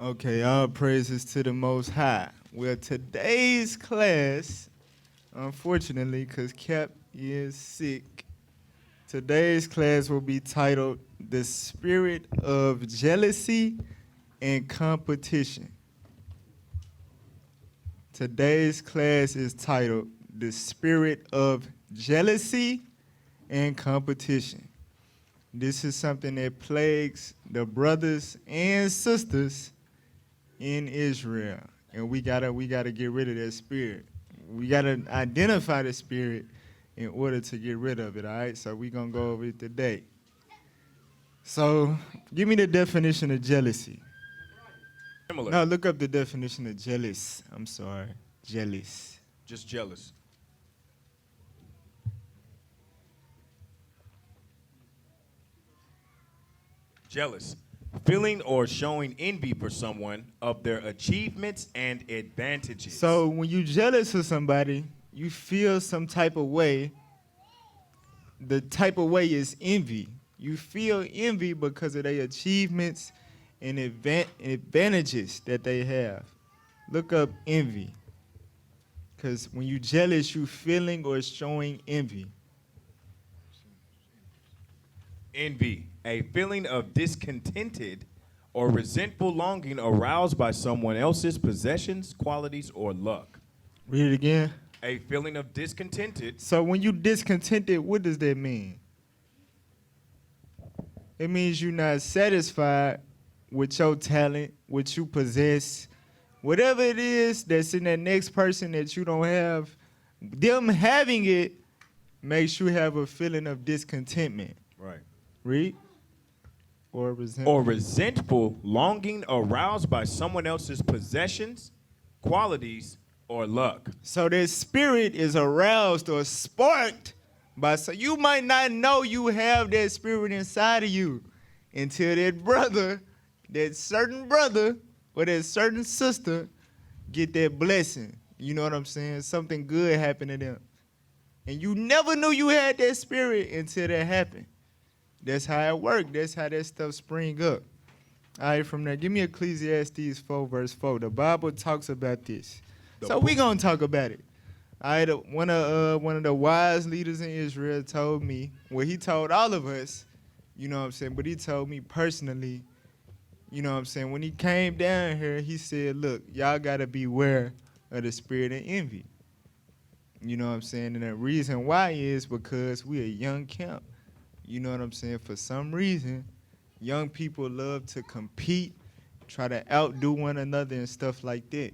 Okay, all praises to the Most High. Well, today's class, unfortunately, because Cap is sick, today's class will be titled The Spirit of Jealousy and Competition. Today's class is titled The Spirit of Jealousy and Competition. This is something that plagues the brothers and sisters in Israel, and we gotta get rid of that spirit. We gotta identify the spirit in order to get rid of it. All right, so we're gonna go over it today. So, give me the definition of jealousy. Similar. No, look up the definition of jealous. I'm sorry, jealous. Just jealous. Jealous. Feeling or showing envy for someone of their achievements and advantages. So when you jealous of somebody, you feel some type of way. The type of way is envy. You feel envy because of their achievements and advantages that they have. Look up envy. Because when you jealous, you feeling or showing envy. Envy. A feeling of discontented or resentful longing aroused by someone else's possessions, qualities, or luck. Read it again. A feeling of discontented. So when you discontented, what does that mean? It means you're not satisfied with your talent, what you possess. Whatever it is that's in that next person that you don't have, them having it makes you have a feeling of discontentment. Right. Read. Or resentful. Or resentful longing aroused by someone else's possessions, qualities, or luck. So that spirit is aroused or sparked by, so you might not know you have that spirit inside of you until that certain brother or that certain sister get that blessing. You know what I'm saying? Something good happened to them. And you never knew you had that spirit until that happened. That's how it worked. That's how that stuff spring up. All right, from there, give me Ecclesiastes 4, verse 4. The Bible talks about this. So we're going to talk about it. All right, one of the wise leaders in Israel told me, well, he told all of us, you know what I'm saying, but he told me personally, you know what I'm saying, when he came down here, he said, look, y'all got to beware of the spirit of envy. You know what I'm saying? And the reason why is because we're a young camp. You know what I'm saying? For some reason, young people love to compete, try to outdo one another and stuff like that.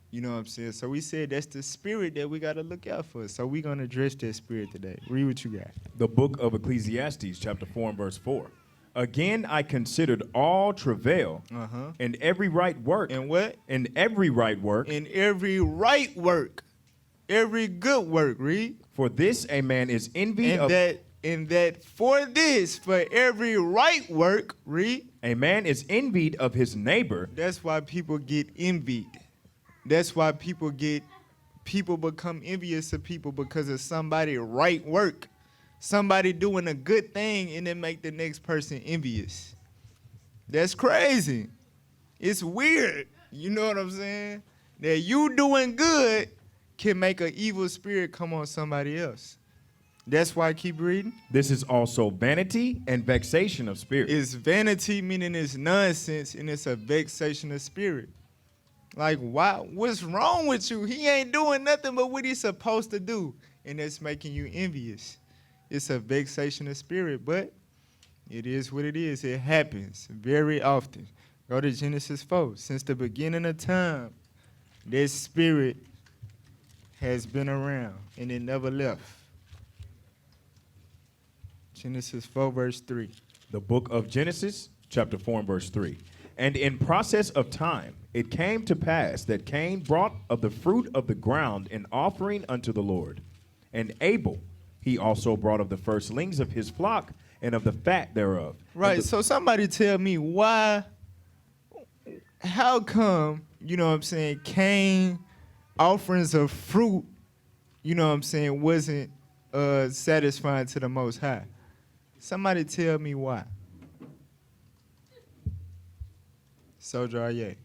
You know what I'm saying? So we said that's the spirit that we got to look out for. So we're going to address that spirit today. Read what you got. The book of Ecclesiastes, chapter 4 and verse 4. Again, I considered all travail and every right work. And what? And every right work. And every right work. Every good work. Read. For this a man is envied of. And that for this, for every right work, read. A man is envied of his neighbor. That's why people get envied. That's why people become envious of people because of somebody right work. Somebody doing a good thing and then make the next person envious. That's crazy. It's weird. You know what I'm saying? That you doing good can make an evil spirit come on somebody else. That's why I keep reading. This is also vanity and vexation of spirit. It's vanity, meaning it's nonsense, and it's a vexation of spirit. Like, why? What's wrong with you? He ain't doing nothing but what he's supposed to do, and that's making you envious. It's a vexation of spirit, but it is what it is. It happens very often. Go to Genesis 4. Since the beginning of time, this spirit has been around, and it never left. Genesis 4, verse 3. The book of Genesis, chapter 4 and verse 3. And in process of time, it came to pass that Cain brought of the fruit of the ground an offering unto the Lord. And Abel, he also brought of the firstlings of his flock and of the fat thereof. Right, so somebody tell me why, how come, you know what I'm saying, Cain offerings of fruit, you know what I'm saying, wasn't satisfying to the Most High? Somebody tell me why. Soldier, are you?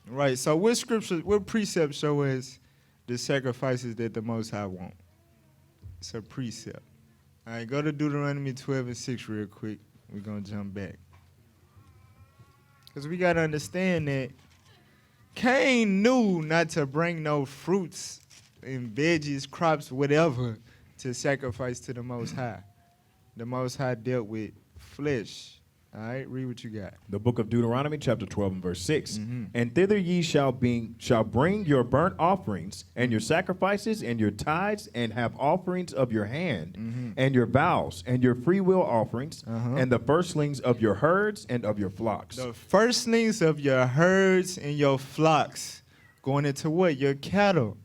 Right. So what scripture, what precept show us the sacrifices that the Most High want? It's a precept. All right, go to Deuteronomy 12:6 real quick. We're going to jump back. Because we got to understand that Cain knew not to bring no fruits and veggies, crops, whatever, to sacrifice to the Most High. The Most High dealt with flesh. All right, read what you got. The book of Deuteronomy, chapter 12 and verse 6. Mm-hmm. And thither ye shall bring your burnt offerings and your sacrifices and your tithes and have offerings of your hand and your vows and your freewill offerings and the firstlings of your herds and of your flocks. The firstlings of your herds and your flocks. Going into what? Your cattle.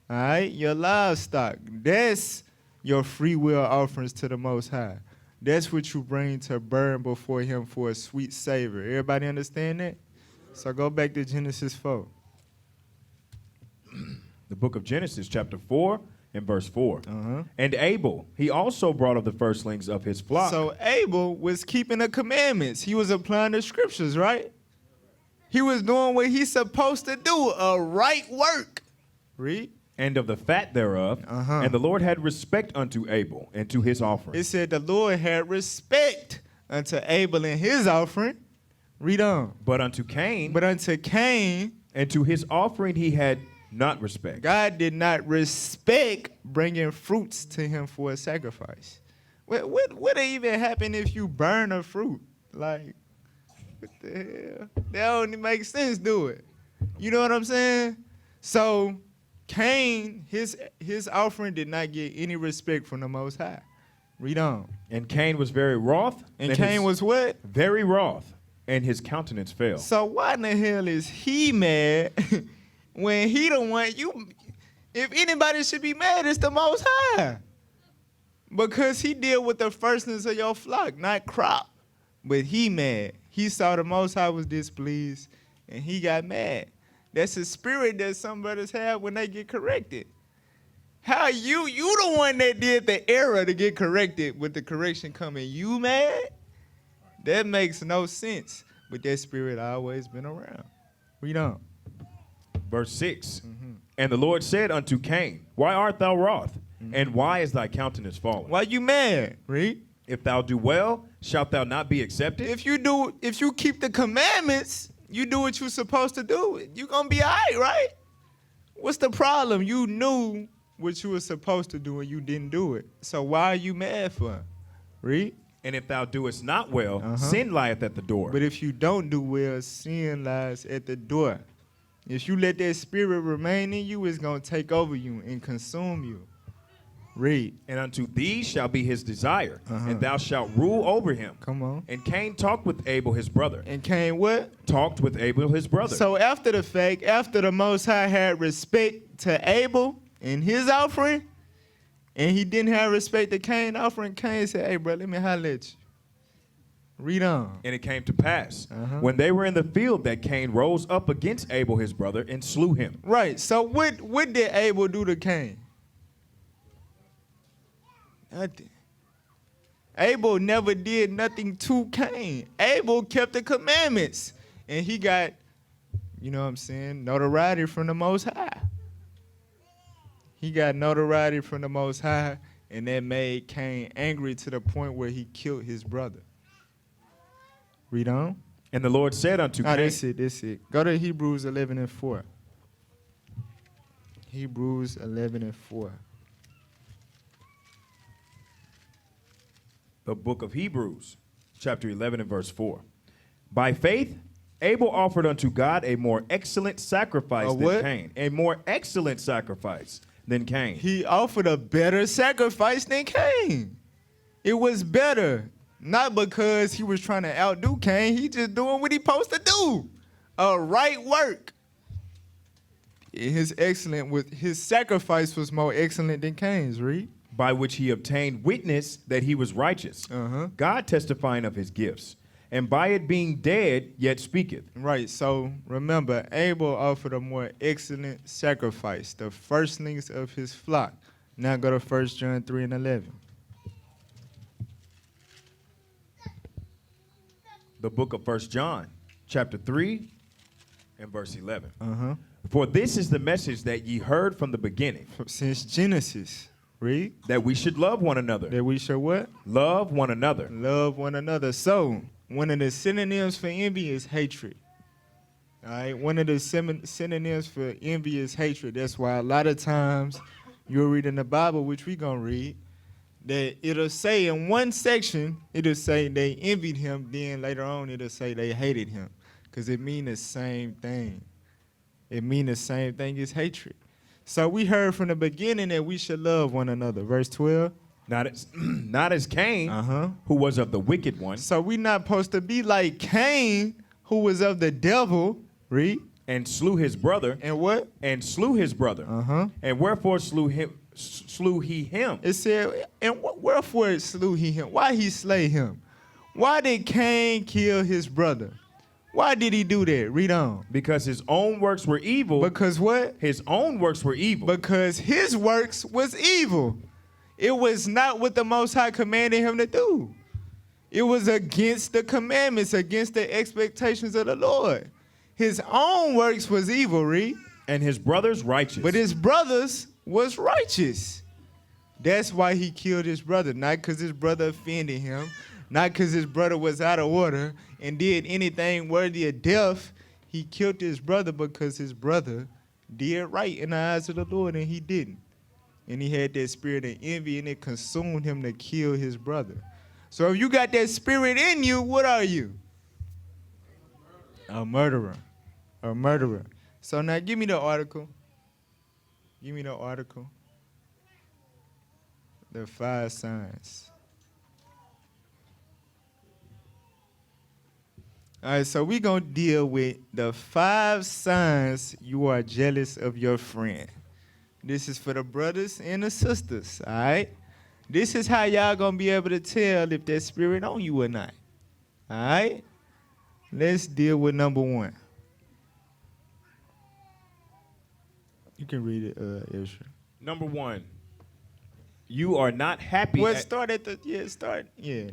All right, your livestock. That's your freewill offerings to the Most High. That's what you bring to burn before him for a sweet savor. Everybody understand that? So go back to Genesis 4. The book of Genesis, chapter 4 and verse 4. And Abel, he also brought of the firstlings of his flock. So Abel was keeping the commandments. He was applying the scriptures, right? He was doing what he's supposed to do, a right work. Read. And of the fat thereof. And the Lord had respect unto Abel and to his offering. It said the Lord had respect unto Abel and his offering. Read on. But unto Cain. And to his offering he had not respect. God did not respect bringing fruits to him for a sacrifice. What would even happen if you burn a fruit? Like, what the hell? That don't make sense, do it? You know what I'm saying? So Cain, his offering did not get any respect from the Most High. Read on. And Cain was very wroth. And Cain was what? Very wroth, and his countenance fell. So why in the hell is he mad when he don't want you? If anybody should be mad, it's the Most High. Because he deal with the firstlings of your flock, not crop. But he mad. He saw the Most High was displeased, and he got mad. That's a spirit that some brothers have when they get corrected. How you the one that did the error to get corrected with the correction coming, you mad? That makes no sense. But that spirit always been around. Read on. Verse 6. And the Lord said unto Cain, Why art thou wroth? And why is thy countenance fallen? Why you mad? Read. If thou do well, shalt thou not be accepted? If you keep the commandments, you do what you're supposed to do, you gonna be all right, right? What's the problem? You knew what you were supposed to do and you didn't do it. So why are you mad for? Read. And if thou doest not well, sin lieth at the door. But if you don't do well, sin lies at the door. If you let that spirit remain in you, it's gonna take over you and consume you. Read. And unto thee shall be his desire, and thou shalt rule over him. Come on. And Cain talked with Abel his brother. And Cain what? Talked with Abel his brother. So after the fact, after the Most High had respect to Abel and his offering, and he didn't have respect to Cain's offering, Cain said, hey, bro, let me holler at you. Read on. And it came to pass, when they were in the field, that Cain rose up against Abel his brother and slew him. Right. So what did Abel do to Cain? Nothing. Abel never did nothing to Cain. Abel kept the commandments. And he got, you know what I'm saying, notoriety from the Most High. He got notoriety from the Most High, and that made Cain angry to the point where he killed his brother. Read on. And the Lord said unto Cain. That's it. Go to Hebrews 11:4. Hebrews 11:4. The book of Hebrews, chapter 11 and verse 4. By faith, Abel offered unto God a more excellent sacrifice than Cain. A more excellent sacrifice than Cain. He offered a better sacrifice than Cain. It was better. Not because he was trying to outdo Cain. He just doing what he supposed to do. A right work. His sacrifice was more excellent than Cain's. Read. By which he obtained witness that he was righteous, God testifying of his gifts, and by it being dead, yet speaketh. Right, so remember, Abel offered a more excellent sacrifice, the firstlings of his flock. Now go to 1 John 3:11. the book of 1 John, chapter 3, and verse 11. Uh-huh. For this is the message that ye heard from the beginning, Since Genesis, read. that we should love one another. That we should what? Love one another. Love one another. So, one of the synonyms for envy is hatred. All right? One of the synonyms for envy is hatred. That's why a lot of times you'll read in the Bible, which we're going to read, that it'll say in one section, it'll say they envied him. Then later on, it'll say they hated him. Because it means the same thing. It means the same thing as hatred. So we heard from the beginning that we should love one another. Verse 12. Not as Cain, who was of the wicked one. So we not supposed to be like Cain, who was of the devil. Read. And slew his brother. And what? And slew his brother. And wherefore slew he him? It said, and wherefore slew he him? Why he slay him? Why did Cain kill his brother? Why did he do that? Read on. Because his own works were evil. Because what? His own works were evil. Because his works was evil. It was not what the Most High commanded him to do. It was against the commandments, against the expectations of the Lord. His own works was evil, read. And his brothers righteous. But his brothers was righteous. That's why he killed his brother. Not because his brother offended him. Not because his brother was out of order and did anything worthy of death. He killed his brother because his brother did right in the eyes of the Lord and he didn't. And he had that spirit of envy and it consumed him to kill his brother. So if you got that spirit in you, what are you? A murderer. A murderer. So now give me the article. Give me the article. The 5 signs. All right, so we're going to deal with the 5 signs you are jealous of your friend. This is for the brothers and the sisters, all right? This is how y'all going to be able to tell if that spirit on you or not, all right? Let's deal with number 1. You can read it, Ezra. Number 1, you are not happy. Well, start at the,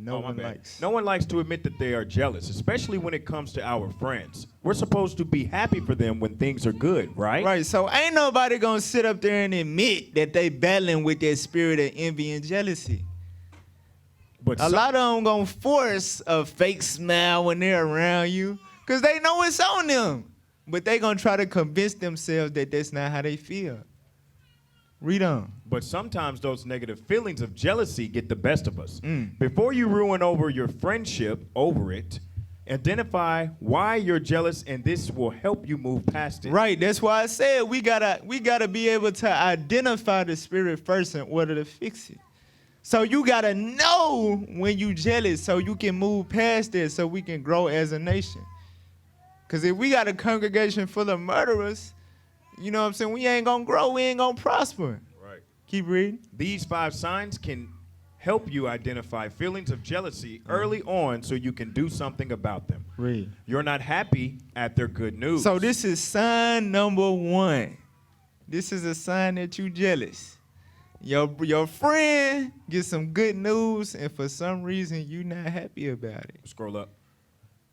no one bad. likes. No one likes to admit that they are jealous, especially when it comes to our friends. We're supposed to be happy for them when things are good, right? Right, so ain't nobody gonna sit up there and admit that they battling with that spirit of envy and jealousy. But a lot of them gonna force a fake smile when they're around you because they know it's on them. But they gonna try to convince themselves that that's not how they feel. Read on. But sometimes those negative feelings of jealousy get the best of us. Before you ruin over your friendship over it, identify why you're jealous, and this will help you move past it. Right, that's why I said we gotta be able to identify the spirit first in order to fix it. So you gotta know when you jealous so you can move past it so we can grow as a nation. Because if we got a congregation full of murderers, you know what I'm saying, we ain't gonna grow, we ain't gonna prosper. Right. Keep reading. These 5 signs can help you identify feelings of jealousy early on so you can do something about them. Read. You're not happy at their good news. So this is sign number 1. This is a sign that you jealous. Your friend gets some good news, and for some reason you not happy about it. Scroll up.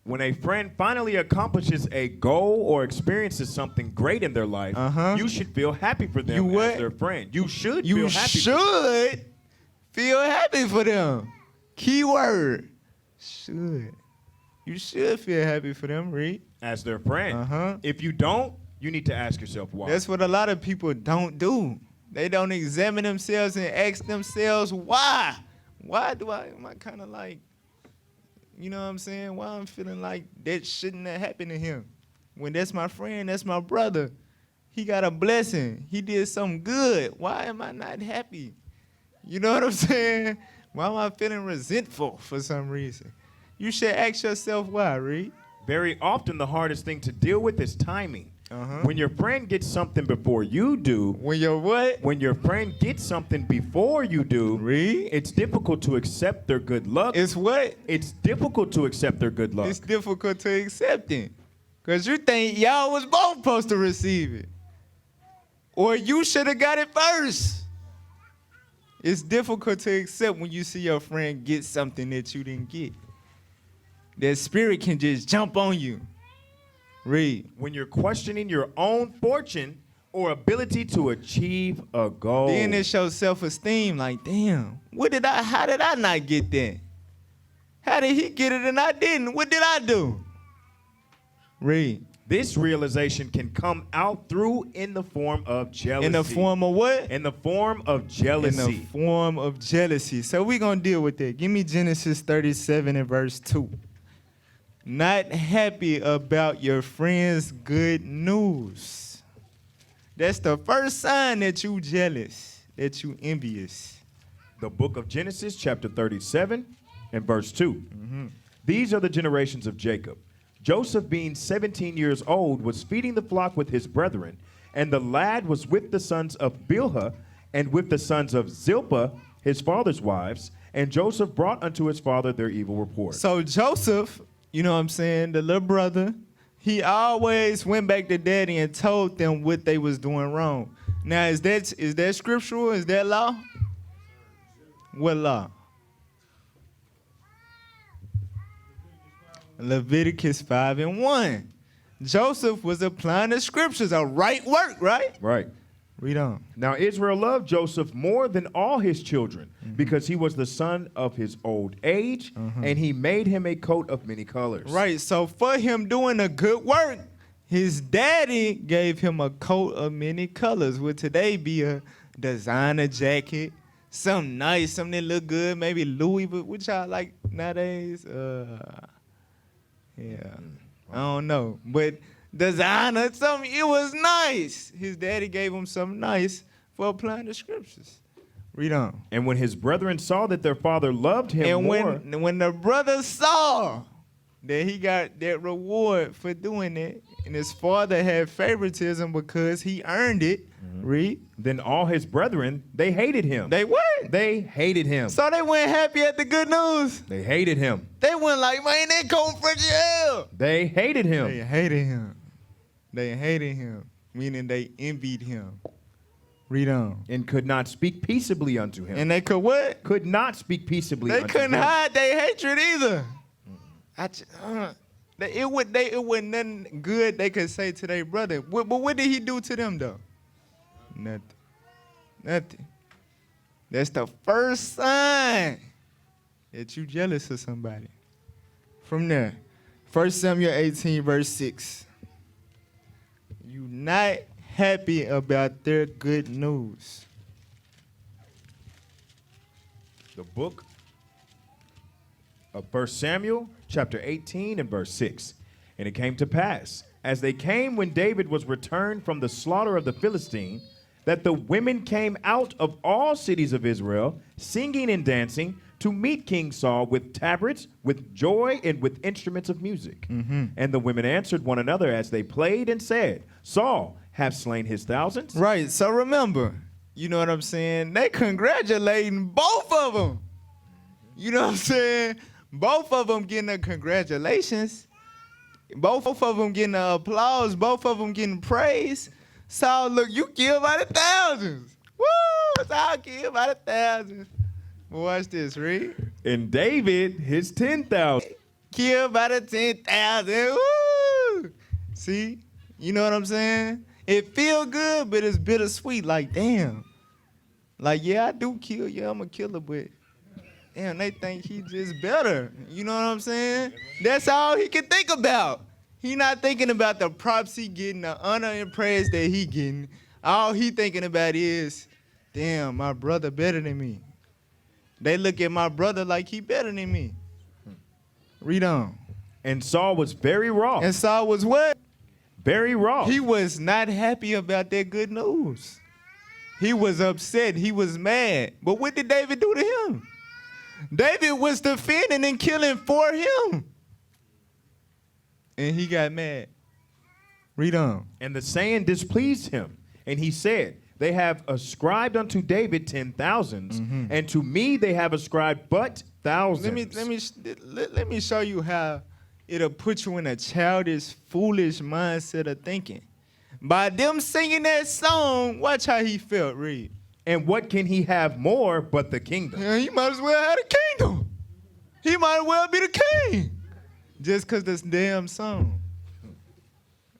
When a friend finally accomplishes a goal or experiences something great in their life, you should feel happy for them as their friend. You should feel happy. You should feel happy for them. Keyword. Should. You should feel happy for them, read. As their friend. If you don't, you need to ask yourself why. That's what a lot of people don't do. They don't examine themselves and ask themselves why. Why am I kind of like, you know what I'm saying? Why I'm feeling like that shouldn't have happened to him? When that's my friend, that's my brother. He got a blessing. He did something good. Why am I not happy? You know what I'm saying? Why am I feeling resentful for some reason? You should ask yourself why, Reed. Very often the hardest thing to deal with is timing. When your friend gets something before you do. When your what? When your friend gets something before you do. Reed? It's difficult to accept their good luck. It's what? It's difficult to accept their good luck. It's difficult to accept it. Because you think y'all was both supposed to receive it. Or you should have got it first. It's difficult to accept when you see your friend get something that you didn't get. that spirit can just jump on you. Read. When you're questioning your own fortune or ability to achieve a goal. Then it shows self-esteem. Like, damn, how did I not get that? How did he get it and I didn't? What did I do? Read. This realization can come out through in the form of jealousy. In the form of what? In the form of jealousy. In the form of jealousy. So we're going to deal with that. Give me Genesis 37 and verse 2. Not happy about your friend's good news. That's the first sign that you jealous, that you envious. The book of Genesis, chapter 37 and verse 2. These are the generations of Jacob. Joseph, being 17 years old, was feeding the flock with his brethren, and the lad was with the sons of Bilhah and with the sons of Zilpah, his father's wives, and Joseph brought unto his father their evil report. So Joseph, you know what I'm saying, the little brother, he always went back to daddy and told them what they was doing wrong. Now, is that scriptural? Is that law? What law? Leviticus 5 and 1. Joseph was applying the scriptures, a right work, right? Right. Read on. Now Israel loved Joseph more than all his children, because he was the son of his old age, and he made him a coat of many colors. Right, so for him doing a good work, his daddy gave him a coat of many colors. Would today be a designer jacket, something nice, something that look good, maybe Louis, but which I like nowadays. Yeah, I don't know, but designer, something, it was nice. His daddy gave him something nice for applying the scriptures. Read on. And when his brethren saw that their father loved him And more, when the brother saw that he got that reward for doing it, and his father had favoritism because he earned it, read. then all his brethren, they hated him. They what? They hated him. So they weren't happy at the good news. They hated him. They went like, man, they come for jail. They hated him. They hated him. They hated him, meaning they envied him. Read on. And could not speak peaceably unto him. And they could what? Could not speak peaceably They unto couldn't him. hide their hatred either. It wasn't nothing good they could say to their brother. But what did he do to them, though? Nothing. That's the first sign that you jealous of somebody. From there, 1 Samuel 18, verse 6. You not happy about their good news. The book of 1 Samuel, chapter 18 and verse 6. And it came to pass, as they came when David was returned from the slaughter of the Philistine, that the women came out of all cities of Israel, singing and dancing, to meet King Saul with tabrets, with joy, and with instruments of music. And the women answered one another as they played and said, Saul hath slain his thousands. Right, so remember, you know what I'm saying? They congratulating both of them. You know what I'm saying? Both of them getting the congratulations. Both of them getting the applause. Both of them getting praise. Saul, look, you killed by the thousands. Woo! Saul killed by the thousands. But watch this, read. And David his 10,000. Killed by the 10,000. Woo! See? You know what I'm saying? It feel good, but it's bittersweet. Like, damn. Like, yeah, I do kill. Yeah, I'm a killer, but damn, they think he just better. You know what I'm saying? That's all he can think about. He not thinking about the props he getting, the honor and praise that he getting. All he thinking about is, damn, my brother better than me. They look at my brother like he better than me. Read on. And Saul was very wroth. And Saul was what? Very wroth. He was not happy about that good news. He was upset. He was mad. But what did David do to him? David was defending and killing for him. And he got mad. Read on. And the saying displeased him. And he said, they have ascribed unto David 10,000s, and to me they have ascribed but thousands. Let me show you how it'll put you in a childish, foolish mindset of thinking. By them singing that song, watch how he felt. Read. And what can he have more but the kingdom? Yeah, he might as well have the kingdom. He might as well be the king. Just because this damn song.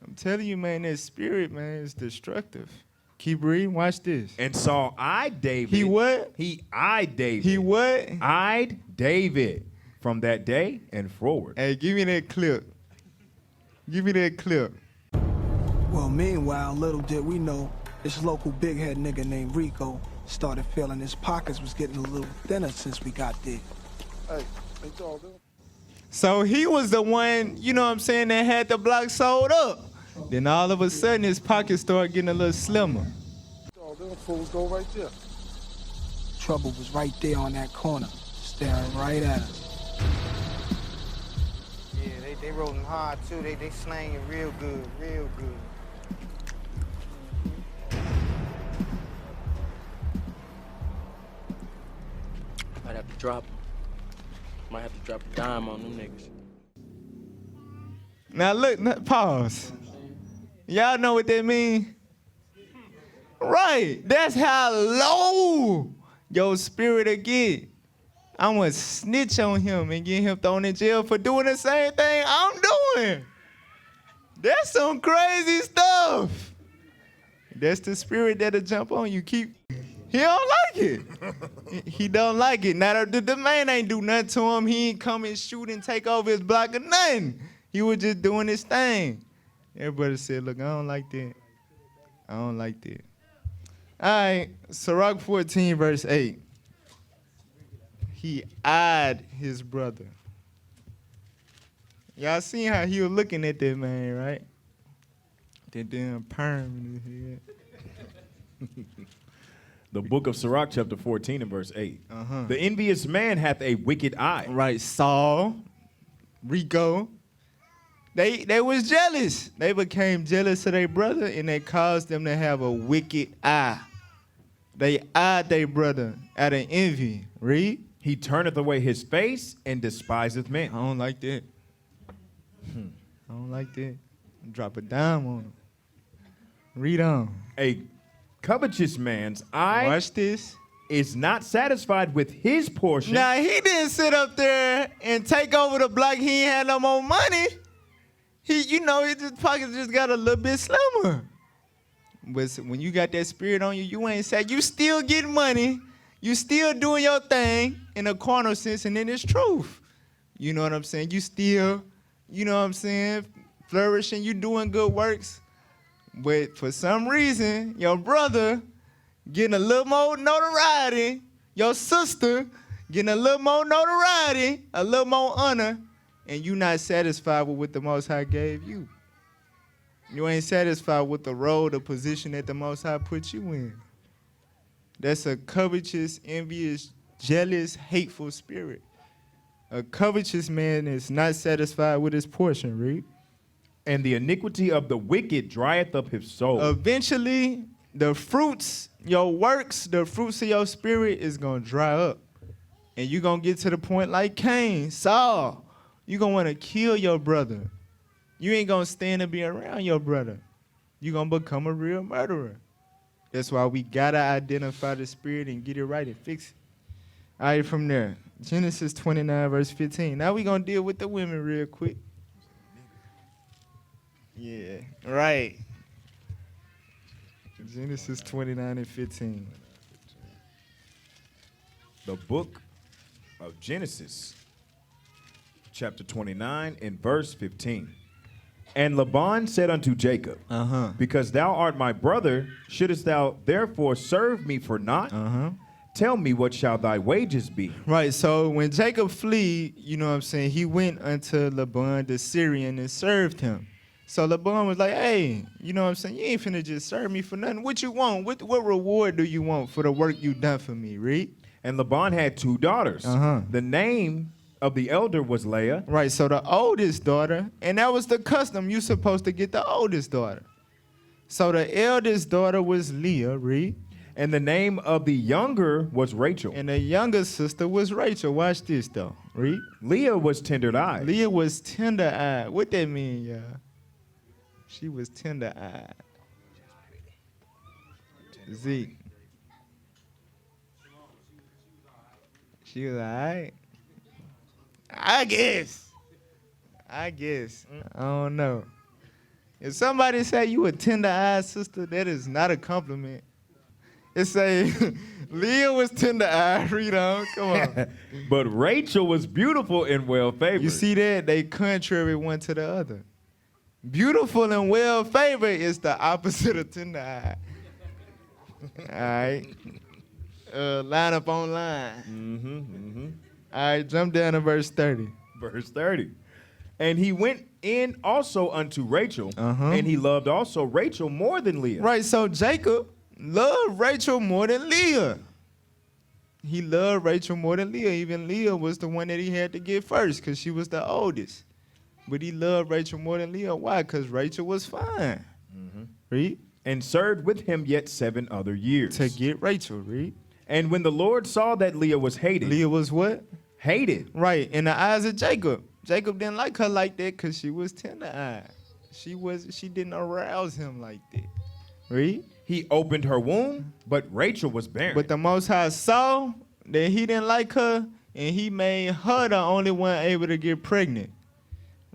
I'm telling you, man, that spirit, man, is destructive. Keep reading. Watch this. And saw eyed David. He what? He eyed David. He what? Eyed David from that day and forward. Hey, give me that clip. Give me that clip. Well, meanwhile, little did we know, this local big head nigga named Rico started feeling his pockets was getting a little thinner since we got there. Hey, ain't y'all doing? So he was the one, you know what I'm saying, that had the block sold up. Then all of a sudden, his pockets started getting a little slimmer. Y'all doing? Fools go right there. Trouble was right there on that corner, staring right at us. Yeah, they rolling hard too. They slanging real good, real good. Might have to drop a dime on them niggas. Now look, pause. Y'all know what that mean? Right. That's how low your spirit will get. I'm going to snitch on him and get him thrown in jail for doing the same thing I'm doing. That's some crazy stuff. That's the spirit that'll jump on you. He don't like it. He don't like it. Now, the man ain't do nothing to him. He ain't come and shoot and take over his block or nothing. He was just doing his thing. Everybody said, look, I don't like that. I don't like that. All right, Sirach 14, verse 8. He eyed his brother. Y'all seen how he was looking at that man, right? That damn perm in his head. The book of Sirach, chapter 14 and verse 8. The envious man hath a wicked eye. Right, Saul, Rico. They was jealous. They became jealous of their brother, and they caused them to have a wicked eye. They eyed their brother out of envy. Read. He turneth away his face and despiseth men. I don't like that. I don't like that. Drop a dime on him. Read on. A covetous man's eye Watch this. is not satisfied with his portion. Now, he didn't sit up there and take over the block. He ain't had no more money. His pockets just got a little bit slimmer. But when you got that spirit on you, you ain't sad. You still getting money. You still doing your thing in a carnal sense, and then it's truth. You know what I'm saying? You still, you know what I'm saying, flourishing. You doing good works. But for some reason, your brother getting a little more notoriety, your sister getting a little more notoriety, a little more honor, and you not satisfied with what the Most High gave you. You ain't satisfied with the role, the position that the Most High put you in. That's a covetous, envious, jealous, hateful spirit. A covetous man is not satisfied with his portion, read. And the iniquity of the wicked drieth up his soul. Eventually, the fruits, your works, the fruits of your spirit is going to dry up. And you're going to get to the point like Cain, Saul. You're going to want to kill your brother. You ain't going to stand and be around your brother. You're going to become a real murderer. That's why we got to identify the spirit and get it right and fix it. All right, from there, Genesis 29, verse 15. Now we're going to deal with the women real quick. Yeah, right. Genesis 29 and 15. The book of Genesis, chapter 29 and verse 15. And Laban said unto Jacob, because thou art my brother, shouldest thou therefore serve me for naught? Tell me, what shall thy wages be? Right, so when Jacob fled, you know what I'm saying, he went unto Laban the Syrian and served him. So Laban was like, hey, you know what I'm saying, you ain't finna just serve me for nothing. What you want? What reward do you want for the work you done for me, read? And Laban had two daughters. The name of the elder was Leah. Right, so the oldest daughter, and that was the custom, you supposed to get the oldest daughter. So the eldest daughter was Leah, read. And the name of the younger was Rachel. And the younger sister was Rachel. Watch this, though. Read. Leah was tender-eyed. Leah was tender-eyed. What that mean, y'all? She was tender-eyed. Zeke. She was all right. I guess. I guess. I don't know. If somebody say you a tender-eyed sister, that is not a compliment. It say, Leah was tender-eyed. Read on. Come on. But Rachel was beautiful and well-favored. You see that? They contrary one to the other. Beautiful and well-favored is the opposite of tender-eyed. All right. Line up on line. All right, jump down to verse 30. Verse 30. And he went in also unto Rachel, and he loved also Rachel more than Leah. Right, so Jacob loved Rachel more than Leah. He loved Rachel more than Leah. Even Leah was the one that he had to get first because she was the oldest. But he loved Rachel more than Leah. Why? Because Rachel was fine. Read. And served with him yet 7 other years. To get Rachel, read. And when the Lord saw that Leah was hated. Leah was what? Hated. Right, in the eyes of Jacob. Jacob didn't like her like that because she was tender-eyed. She didn't arouse him like that. Read. He opened her womb, but Rachel was barren. But the Most High saw that he didn't like her, and he made her the only one able to get pregnant.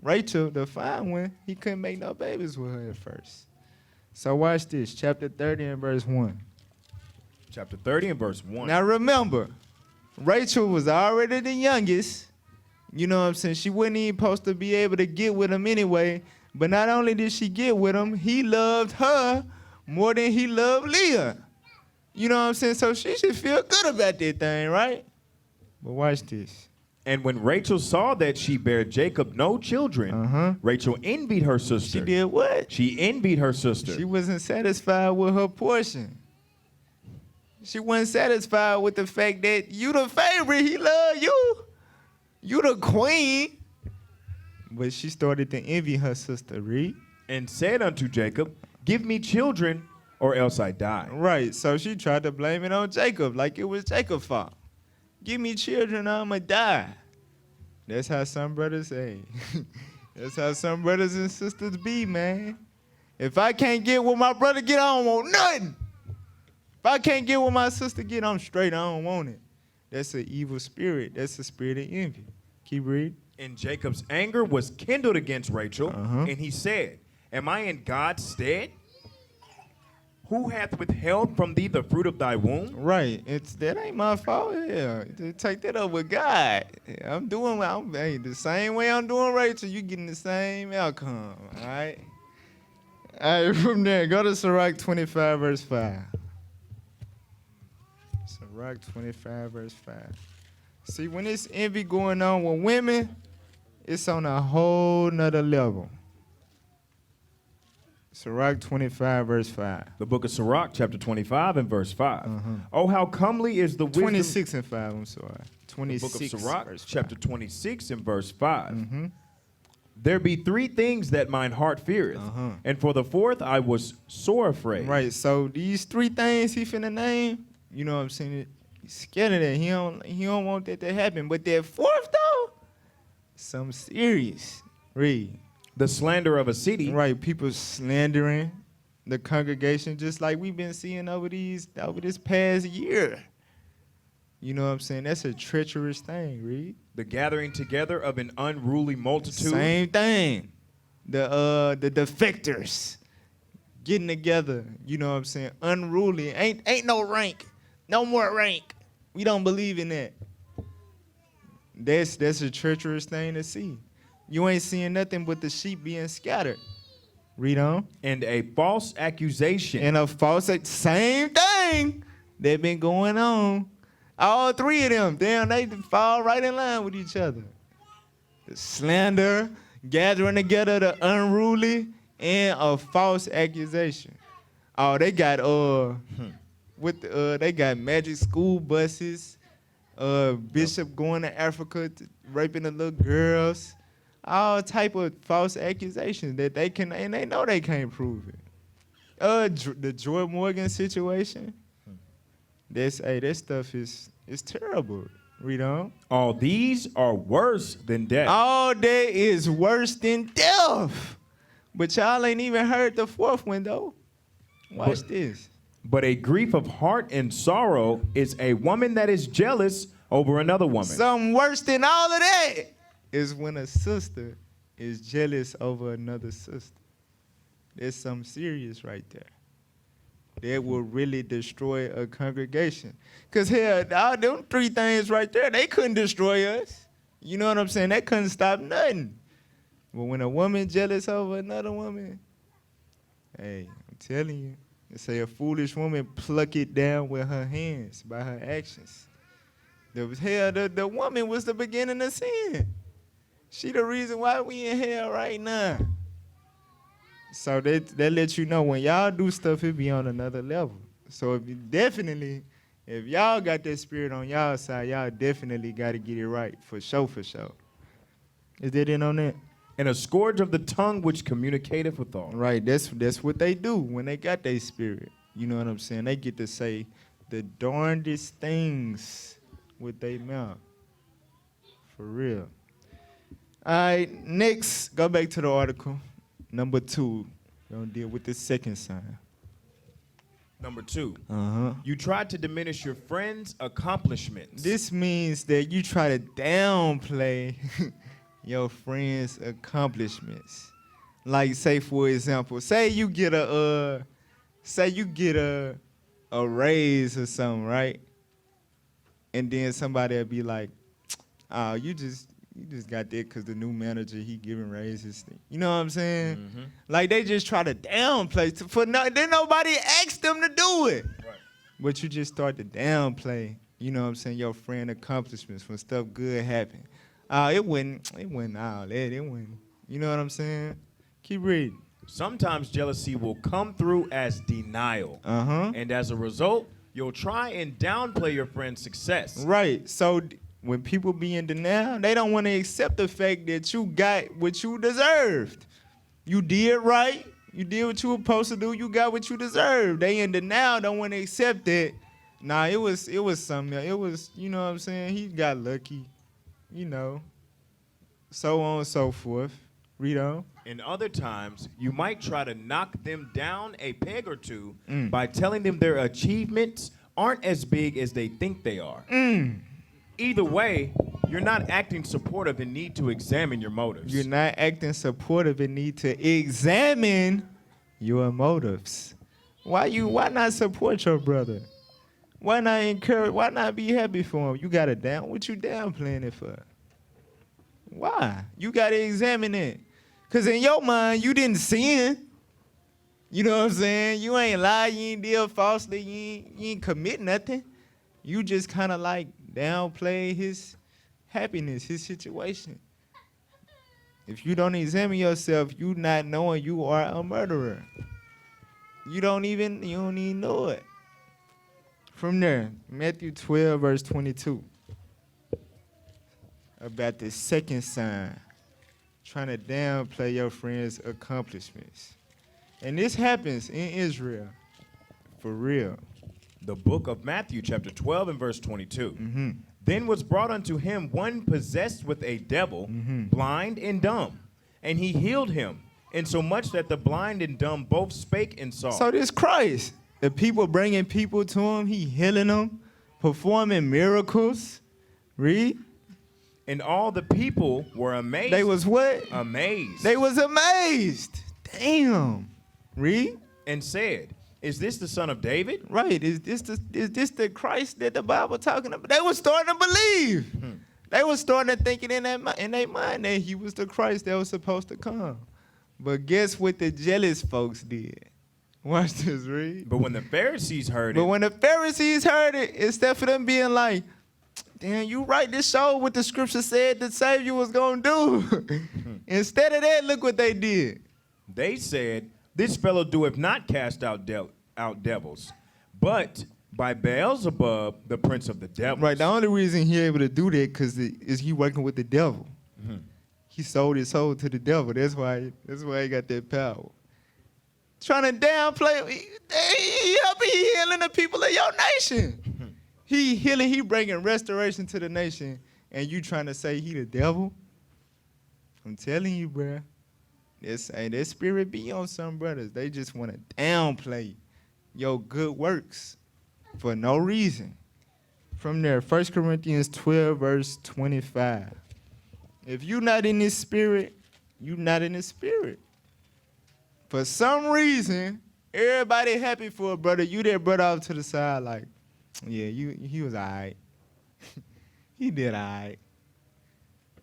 Rachel, the fine one, he couldn't make no babies with her at first. So watch this, chapter 30 and verse 1. Chapter 30 and verse 1. Now remember, Rachel was already the youngest. You know what I'm saying? She wasn't even supposed to be able to get with him anyway. But not only did she get with him, he loved her more than he loved Leah. You know what I'm saying? So she should feel good about that thing, right? But watch this. And when Rachel saw that she bare Jacob no children, Rachel envied her sister. She did what? She envied her sister. She wasn't satisfied with her portion. She wasn't satisfied with the fact that you the favorite, he love you. You the queen. But she started to envy her sister, read. And said unto Jacob, give me children, or else I die. Right, so she tried to blame it on Jacob, like it was Jacob's fault. Give me children, or I'ma die. That's how some brothers say. That's how some brothers and sisters be, man. If I can't get what my brother get, I don't want nothing. If I can't get what my sister get, I'm straight, I don't want it. That's an evil spirit. That's a spirit of envy. Keep reading. And Jacob's anger was kindled against Rachel, and he said, am I in God's stead? Who hath withheld from thee the fruit of thy womb? Right. That ain't my fault. Yeah. Take that up with God. I'm doing the same way I'm doing Rachel, you getting the same outcome. All right? All right, from there, go to Sirach 25, verse 5. Sirach 25, verse 5. See, when it's envy going on with women, it's on a whole nother level. Sirach 25, verse 5. The book of Sirach, chapter 25 and verse 5. Oh, how comely is the wisdom. 26 and 5, I'm sorry. 26, the book of Sirach, verse 5. chapter 26 and verse 5. There be 3 things that mine heart feareth, and for the 4th I was sore afraid. Right, so these 3 things he finna name, you know what I'm saying, he's scared of that. He don't want that to happen. But that 4th, though, something serious. Read. The slander of a city. Right, people slandering the congregation just like we've been seeing over this past year. You know what I'm saying? That's a treacherous thing, Read. The gathering together of an unruly multitude. Same thing. The defectors getting together, you know what I'm saying? Unruly. Ain't no rank. No more rank. We don't believe in that. That's a treacherous thing to see. You ain't seeing nothing but the sheep being scattered. Read on. And a false accusation. And a false, same thing that been going on. All 3 of them, damn, they fall right in line with each other. The slander, gathering together the unruly, and a false accusation. Oh, they got they got magic school buses, bishop going to Africa raping the little girls. All type of false accusations that they can, and they know they can't prove it. The Joy Morgan situation, that stuff is terrible. Read on. All these are worse than death. All that is worse than death. But y'all ain't even heard the 4th one, though. Watch this. But a grief of heart and sorrow is a woman that is jealous over another woman. Something worse than all of that is when a sister is jealous over another sister. There's something serious right there. That will really destroy a congregation. Because hell, all them three things right there, they couldn't destroy us. You know what I'm saying? They couldn't stop nothing. But when a woman jealous over another woman, hey, I'm telling you, they say a foolish woman pluck it down with her hands by her actions. The woman was the beginning of sin. She the reason why we in hell right now. So that lets you know when y'all do stuff, it be on another level. So if y'all got that spirit on y'all side, y'all definitely got to get it right, for sure, for sure. Is that in on that? And a scourge of the tongue which communicateth with all. Right, that's what they do when they got their spirit. You know what I'm saying? They get to say the darndest things with their mouth. For real. All right, next, go back to the article. Number 2, we're going to deal with the second sign. Number 2, Uh-huh. you try to diminish your friend's accomplishments. This means that you try to downplay your friend's accomplishments. Like, say, for example, say you get a raise or something, right? And then somebody will be like, oh, you just got that because the new manager, he giving raises. You know what I'm saying? Mm-hmm. Like, they just try to downplay. Then nobody asked them to do it. Right. But you just start to downplay, you know what I'm saying, your friend accomplishments when stuff good happened. It wasn't all that. It wasn't, you know what I'm saying? Keep reading. Sometimes jealousy will come through as denial. Uh-huh. And as a result, you'll try and downplay your friend's success. Right. So when people be in denial, they don't want to accept the fact that you got what you deserved. You did right. You did what you were supposed to do. You got what you deserved. They in denial, don't want to accept that. Nah, it was something. It was, you know what I'm saying? He got lucky, you know. So on and so forth. Read on. In other times, you might try to knock them down a peg or two by telling them their achievements aren't as big as they think they are. Either way, you're not acting supportive and need to examine your motives. You're not acting supportive and need to examine your motives. Why not support your brother? Why not encourage? Why not be happy for him? You got it down. What you downplaying it for? Why? You got to examine it. Because in your mind, you didn't sin. You know what I'm saying? You ain't lie. You ain't deal falsely. You ain't commit nothing. You just kind of like downplay his happiness, his situation. If you don't examine yourself, you not knowing you are a murderer. You don't even know it. From there, Matthew 12, verse 22. About the second sign, trying to downplay your friend's accomplishments. And this happens in Israel, for real. The book of Matthew, chapter 12 and verse 22. Mm-hmm. Then was brought unto him one possessed with a devil, blind and dumb. And he healed him, insomuch that the blind and dumb both spake and saw. So this Christ, the people bringing people to him, he healing them, performing miracles. Read. And all the people were amazed. They was what? Amazed. They was amazed. Damn. Read. And said, is this the son of David? Right. Is this the Christ that the Bible talking about? They were starting to believe. They were starting to think it in their mind that he was the Christ that was supposed to come. But guess what the jealous folks did? Watch this, read. But when the Pharisees heard But it, when the Pharisees heard it, instead of them being like, damn, you right, this show what the scripture said the Savior was going to do. Instead of that, look what they did. they said, this fellow doeth not cast out devils, but by Beelzebub, the prince of the devils. Right, the only reason he able to do that is he working with the devil. He sold his soul to the devil. That's why he got that power. Trying to downplay, he healing the people of your nation. He healing, he bringing restoration to the nation, and you trying to say he the devil? I'm telling you, bruh. That spirit be on some brothers. They just want to downplay your good works for no reason. From there, 1 Corinthians 12, verse 25. If you not in this spirit, You not in the spirit. For some reason, everybody happy for a brother. You that brother off to the side like, yeah, he was all right. He did all right.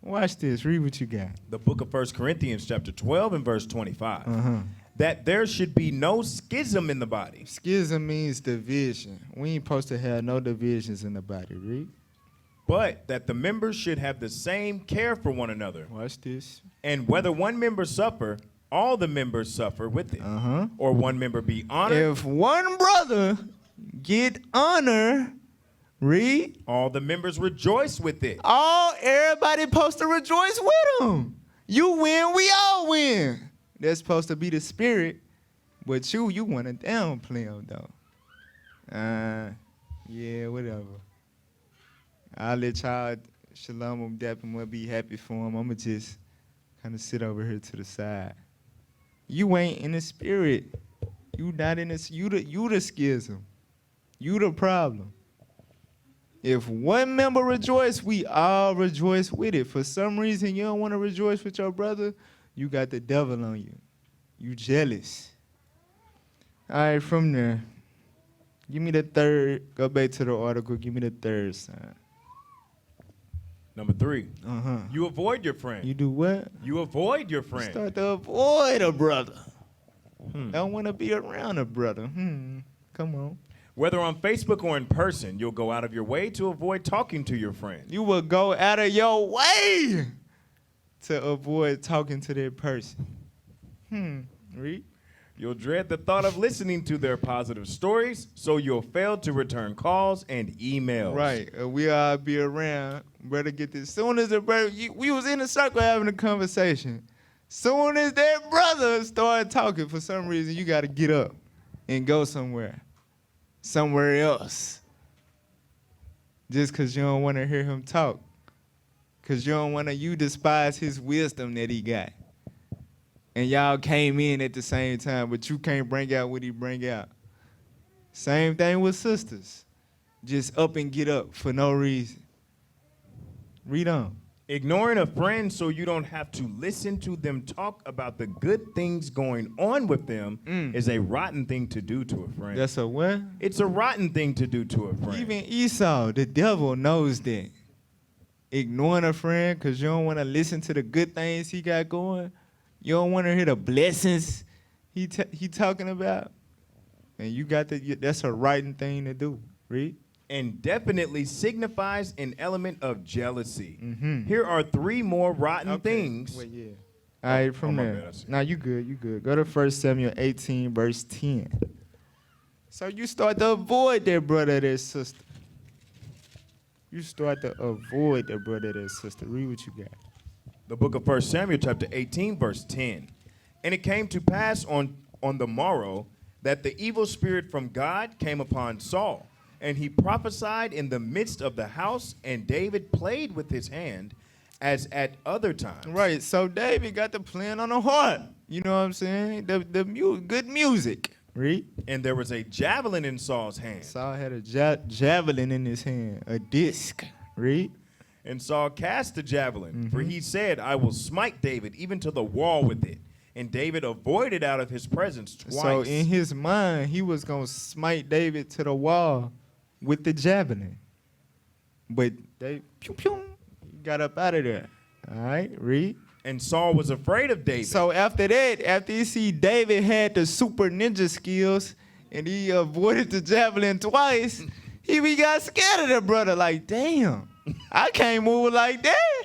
Watch this. Read what you got. The book of 1 Corinthians chapter 12 and verse 25. That there should be no schism in the body. Schism means division. We ain't supposed to have no divisions in the body. Read. But that the members should have the same care for one another. Watch this. And whether one member suffer, all the members suffer with it. Or one member be honored. If one brother get honor, read. All the members rejoice with it. Everybody supposed to rejoice with him. You win, we all win. That's supposed to be the spirit, but you want to downplay him though. Yeah, whatever. I'll let y'all shalom him, dap him, be happy for him. I'ma just kind of sit over here to the side. You ain't in the spirit. You not in this. You the schism. You the problem. If one member rejoice, we all rejoice with it. For some reason, you don't want to rejoice with your brother, you got the devil on you. You jealous. All right, from there, give me the third. Go back to the article. Give me the third sign. Number 3. You avoid your friend. You do what? You avoid your friend. Start to avoid a brother. Don't want to be around a brother. Come on. Whether on Facebook or in person, you'll go out of your way to avoid talking to your friend. You will go out of your way to avoid talking to that person. Read. You'll dread the thought of listening to their positive stories, so you'll fail to return calls and emails. Right. We all be around. Brother get this. Soon as the brother, we was in the circle having a conversation. Soon as that brother started talking, for some reason, you got to get up and go somewhere else. Just because you don't want to hear him talk. Because you despise his wisdom that he got. And y'all came in at the same time, but you can't bring out what he bring out. Same thing with sisters. Just up and get up for no reason. Read on. Ignoring a friend so you don't have to listen to them talk about the good things going on with them is a rotten thing to do to a friend. That's a what? It's a rotten thing to do to a friend. Even Esau, the devil, knows that. Ignoring a friend because you don't want to listen to the good things he got going. You don't want to hear the blessings he talking about. And you got that's a rotten thing to do. Read. And definitely signifies an element of jealousy. Here are 3 more rotten things. Wait, yeah. All right, from there. Now you good. Go to 1 Samuel 18, verse 10. So you start to avoid that brother, that sister. You start to avoid that brother, that sister. Read what you got. The book of 1 Samuel chapter 18, verse 10. And it came to pass on the morrow that the evil spirit from God came upon Saul. And he prophesied in the midst of the house, and David played with his hand as at other times. Right, so David got the playing on the harp. You know what I'm saying? The good music. Read. And there was a javelin in Saul's hand. Saul had a javelin in his hand, a disc. Read. And Saul cast the javelin, for he said, I will smite David even to the wall with it. And David avoided out of his presence twice. So in his mind, he was going to smite David to the wall with the javelin. But they got up out of there. All right, read. And Saul was afraid of David. So after that, after you see David had the super ninja skills and he avoided the javelin twice, he got scared of the brother. Like, damn, I can't move like that.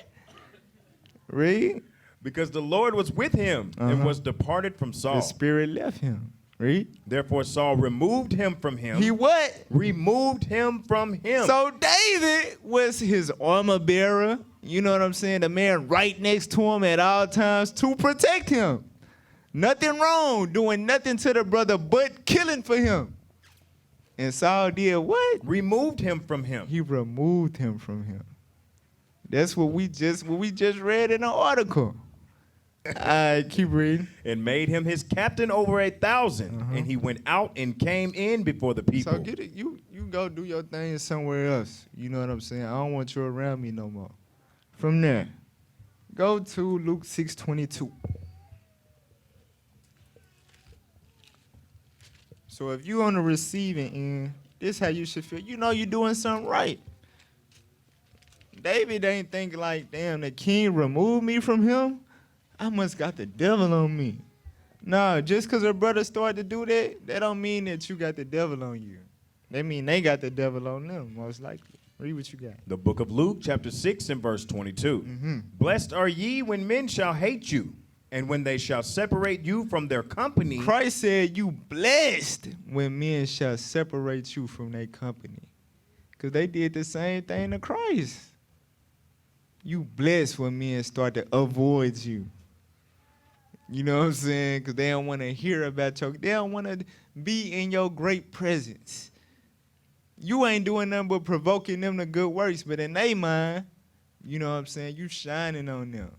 Read. Because the Lord was with him and was departed from Saul. The spirit left him. Read. Therefore Saul removed him from him. He what? Removed him from him. So David was his armor bearer. You know what I'm saying? The man right next to him at all times to protect him. Nothing wrong doing nothing to the brother but killing for him. And Saul did what? Removed him from him. He removed him from him. That's what we just read in the article. All right, keep reading. And made him his captain over 1,000. And he went out and came in before the people. So get it. You go do your thing somewhere else. You know what I'm saying? I don't want you around me no more. From there, Go to Luke 6:22. So if you on the receiving end, this how you should feel. You know you're doing something right. David ain't thinking like, damn, the king removed me from him. I must got the devil on me. Nah, just because her brother started to do that don't mean that you got the devil on you. That mean they got the devil on them, most likely. Read what you got. The book of Luke, chapter 6 and verse 22. Blessed are ye when men shall hate you, and when they shall separate you from their company. Christ said you blessed when men shall separate you from their company. Because they did the same thing to Christ. You blessed when men start to avoid you. You know what I'm saying? Because they don't want to hear about they don't want to be in your great presence. You ain't doing nothing but provoking them to good works, but in their mind, you know what I'm saying, you shining on them.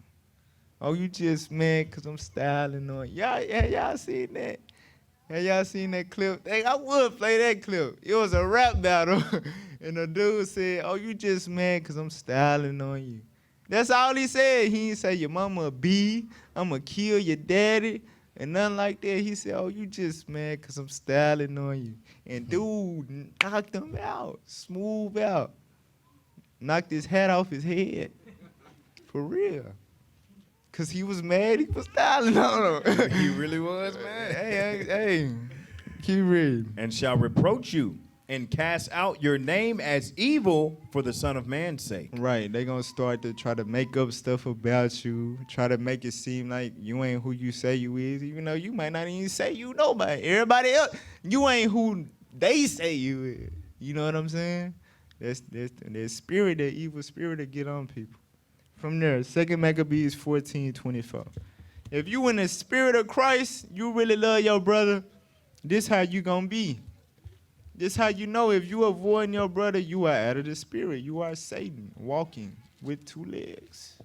Oh, you just mad because I'm styling on you. Y'all seen that? Have y'all seen that clip? Hey, I would play that clip. It was a rap battle, and the dude said, oh, you just mad because I'm styling on you. That's all he said. He didn't say your mama a bee, I'm going to kill your daddy, and nothing like that. He said, oh, you just mad because I'm styling on you. And dude knocked him out, smooth out. Knocked his hat off his head. For real. Because he was mad, he was styling on him. He really was, man. Hey, keep reading. And shall reproach you, and cast out your name as evil for the Son of Man's sake. Right, they gonna start to try to make up stuff about you, try to make it seem like you ain't who you say you is, even though you might not even say you nobody. Everybody else, you ain't who they say you is. You know what I'm saying? That's that spirit, that evil spirit that get on people. From there, 2 Maccabees 14:24. If you in the spirit of Christ, you really love your brother, this how you gonna be. This how you know if you avoiding your brother, you are out of the spirit. You are Satan walking with two legs.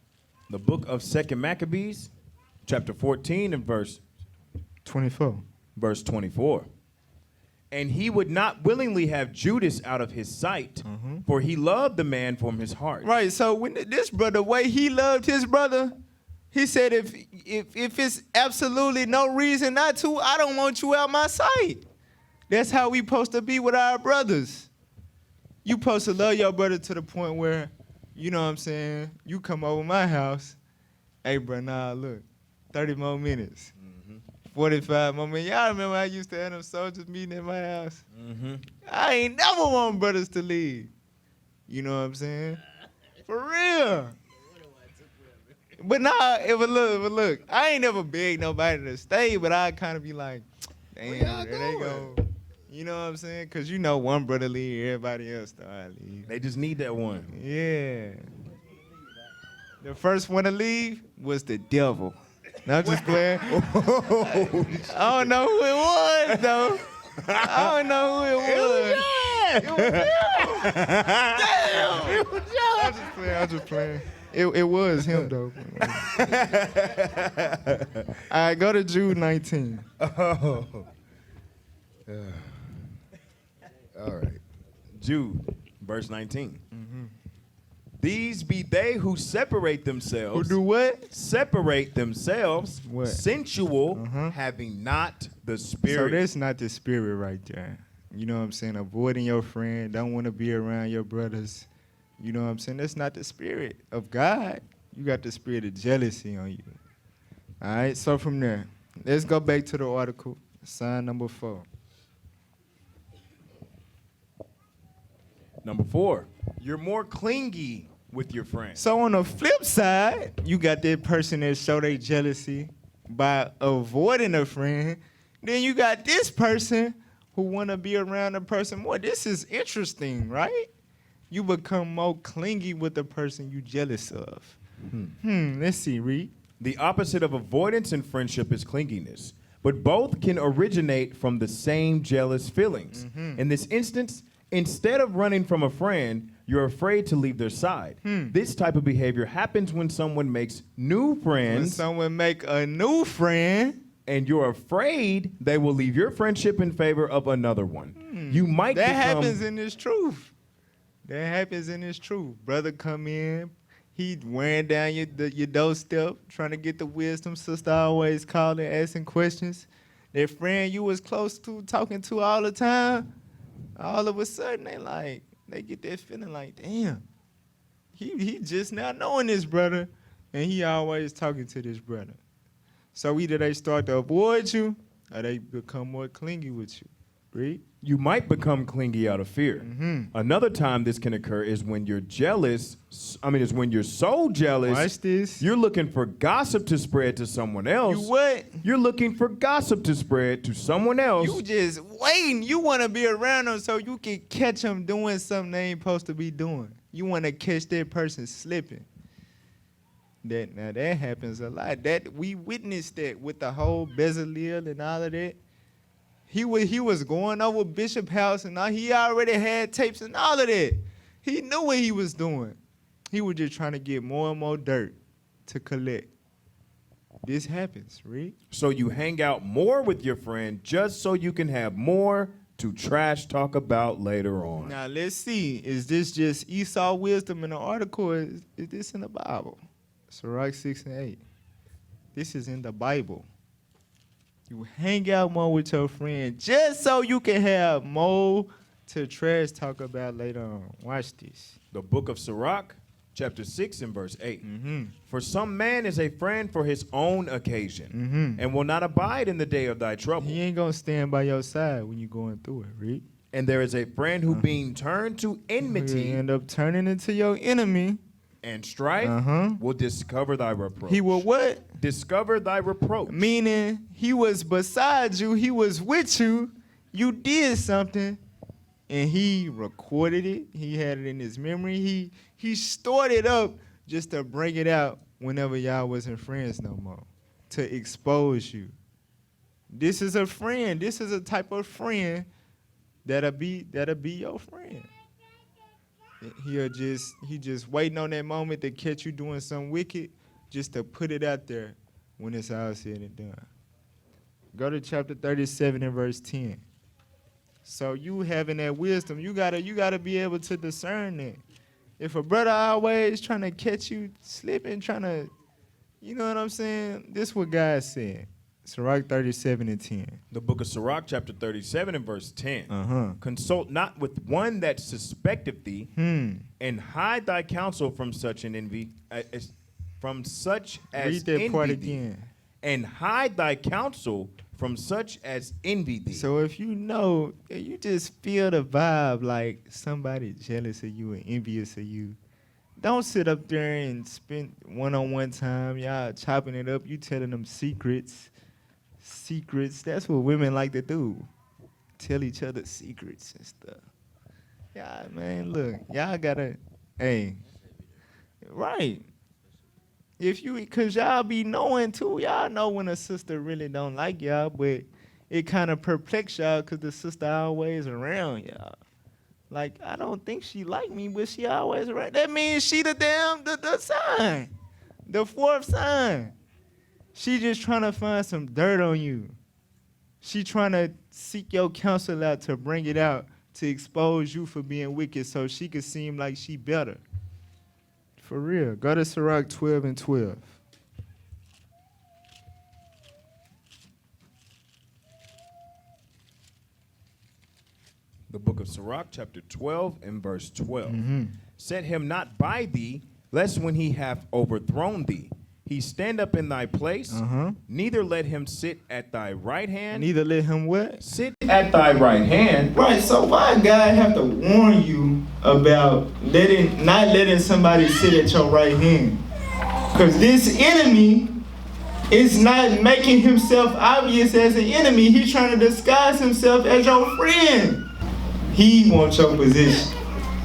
The book of 2 Maccabees, chapter 14 and verse 24. Verse 24. And he would not willingly have Judas out of his sight, for he loved the man from his heart. Right, so when this brother, way he loved his brother, he said, if it's absolutely no reason not to, I don't want you out my sight. That's how we supposed to be with our brothers. You supposed to love your brother to the point where, you know what I'm saying, you come over my house, hey, bro, nah, look, 30 more minutes. 45 more minutes. Y'all remember I used to have them soldiers meeting at my house? I ain't never want brothers to leave. You know what I'm saying? For real. But nah, but look, I ain't never begged nobody to stay, but I kind of be like, damn, there they go. You know what I'm saying? Because you know one brother leave, everybody else start leave. They just need that one. Yeah. The first one to leave was the devil. No, I'm just playing. I don't know who it was, though. I don't know who it was. It was him. Damn. It was him. I'm just playing. It was him, though. All right, go to Jude 19. Oh. All right. Jude, verse 19. These be they who separate themselves. Who do what? Separate themselves. What? Sensual, having not the spirit. So that's not the spirit right there. You know what I'm saying? Avoiding your friend, don't want to be around your brothers. You know what I'm saying? That's not the spirit of God. You got the spirit of jealousy on you. All right, so from there, let's go back to the article, sign number 4. Number 4, you're more clingy with your friends. So on the flip side, you got that person that show their jealousy by avoiding a friend. Then you got this person who want to be around a person more. This is interesting, right? You become more clingy with the person you jealous of. Let's see, read. The opposite of avoidance in friendship is clinginess, but both can originate from the same jealous feelings. In this instance, instead of running from a friend, you're afraid to leave their side. This type of behavior happens when someone makes new friends. When someone make a new friend. And you're afraid they will leave your friendship in favor of another one. You might That happens in this truth. That happens in this truth. Brother come in, He wearing down your doorstep, trying to get the wisdom. Sister always calling, asking questions. That friend you was close to, talking to all the time, all of a sudden they get that feeling like, damn, he just now knowing this brother, and he always talking to this brother. So either they start to avoid you, or they become more clingy with you. Read. You might become clingy out of fear. Another time this can occur is when you're jealous. Is when you're so jealous. Watch this. You're looking for gossip to spread to someone else. You what? You're looking for gossip to spread to someone else. You just waiting. You want to be around them so you can catch them doing something they ain't supposed to be doing. You want to catch that person slipping. That happens a lot. That we witnessed that with the whole Bezalel and all of that. He was going over Bishop House and all, he already had tapes and all of that. He knew what he was doing. He was just trying to get more and more dirt to collect. This happens, right? So you hang out more with your friend just so you can have more to trash talk about later on. Now let's see. Is this just Esau wisdom in the article, or is this in the Bible? Sirach 6 and 8. This is in the Bible. You hang out more with your friend just so you can have more to trash talk about later on. Watch this. The book of Sirach, chapter 6 and verse 8. For some man is a friend for his own occasion, and will not abide in the day of thy trouble. He ain't gonna stand by your side when you're going through it, read. And there is a friend who being turned to enmity You end up turning into your enemy. and strife will discover thy reproach. He will what? Discover thy reproach. Meaning he was beside you, he was with you, you did something, and he recorded it. He had it in his memory. He stored it up just to bring it out whenever y'all wasn't friends no more, to expose you. This is a friend. This is a type of friend that'll be your friend. He just waiting on that moment to catch you doing something wicked, just to put it out there when it's all said and done. Go to chapter 37 and verse 10. So you having that wisdom, you gotta be able to discern that. If a brother always trying to catch you slipping, trying to, you know what I'm saying? This is what God said. Sirach 37 and 10. The book of Sirach, chapter 37 and verse 10. Consult not with one that suspecteth thee, and hide thy counsel from such an envy, from such as Read that envy part thee. again. And hide thy counsel from such as envy thee. So if you know, you just feel the vibe like somebody jealous of you and envious of you, don't sit up there and spend one-on-one time, y'all chopping it up, you telling them secrets. That's what women like to do. Tell each other secrets and stuff. Yeah, man, look, y'all gotta, hey, right. Cause y'all be knowing too, y'all know when a sister really don't like y'all, but it kind of perplexes y'all cause the sister always around y'all. Like, I don't think she like me, but she always around. That means she the sign, the fourth sign. She just trying to find some dirt on you. She trying to seek your counsel out to bring it out, to expose you for being wicked so she could seem like she better. For real. Go to Sirach 12 and 12. The book of Sirach, chapter 12 and verse 12. Set him not by thee, lest when he hath overthrown thee, he stand up in thy place, neither let him sit at thy right hand. Neither let him what? Sit at thy right hand. Right, so why God have to warn you about not letting somebody sit at your right hand? Because this enemy is not making himself obvious as an enemy. He's trying to disguise himself as your friend. He wants your position.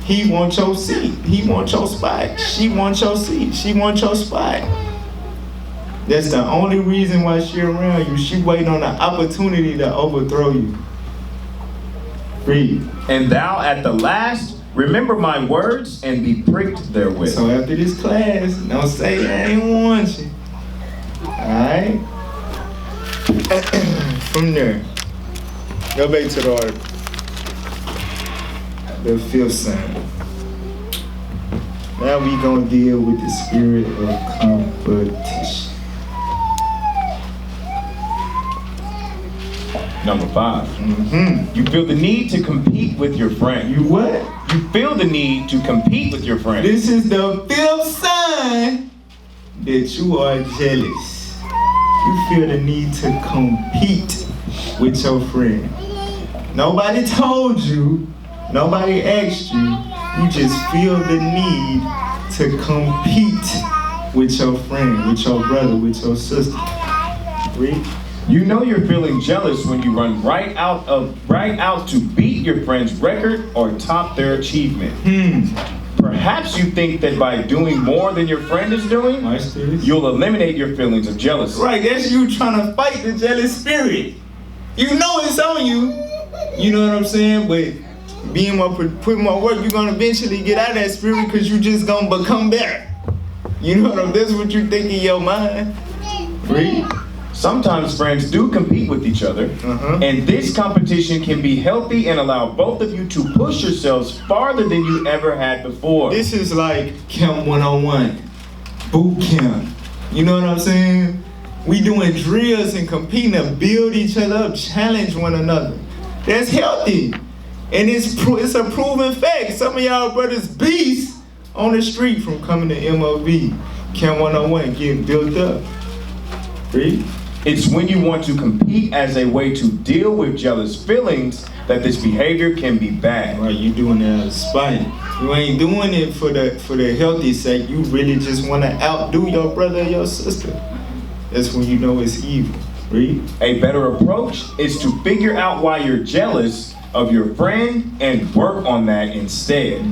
He wants your seat. He wants your spot. She wants your seat. She wants your spot. That's the only reason why she around you. She waiting on an opportunity to overthrow you. Read. And thou at the last remember my words and be pricked therewith. So after this class, don't say I ain't want you. Alright? From there, go back to the article. The fifth sign. Now we gonna deal with the spirit of competition. Number 5. You feel the need to compete with your friend. You what? You feel the need to compete with your friend. This is the 5th sign that you are jealous. You feel the need to compete with your friend. Nobody told you, nobody asked you, you just feel the need to compete with your friend, with your brother, with your sister. Read. You know you're feeling jealous when you run right out to beat your friend's record or top their achievement. Perhaps you think that by doing more than your friend is doing, you'll eliminate your feelings of jealousy. Right, that's you trying to fight the jealous spirit. You know it's on you. You know what I'm saying? But putting more work, you're gonna eventually get out of that spirit because you just gonna become better. You know what I'm saying? That's what you think in your mind. Read. Sometimes friends do compete with each other, and this competition can be healthy and allow both of you to push yourselves farther than you ever had before. This is like Camp 101, boot camp. You know what I'm saying? We doing drills and competing to build each other up, challenge one another. That's healthy. And it's a proven fact. Some of y'all brothers beasts on the street from coming to MOV, Camp 101, getting built up. Read. It's when you want to compete as a way to deal with jealous feelings that this behavior can be bad. Right, you doing it out of spite. You ain't doing it for the healthy sake. You really just want to outdo your brother or your sister. That's when you know it's evil. Read. A better approach is to figure out why you're jealous of your friend and work on that instead.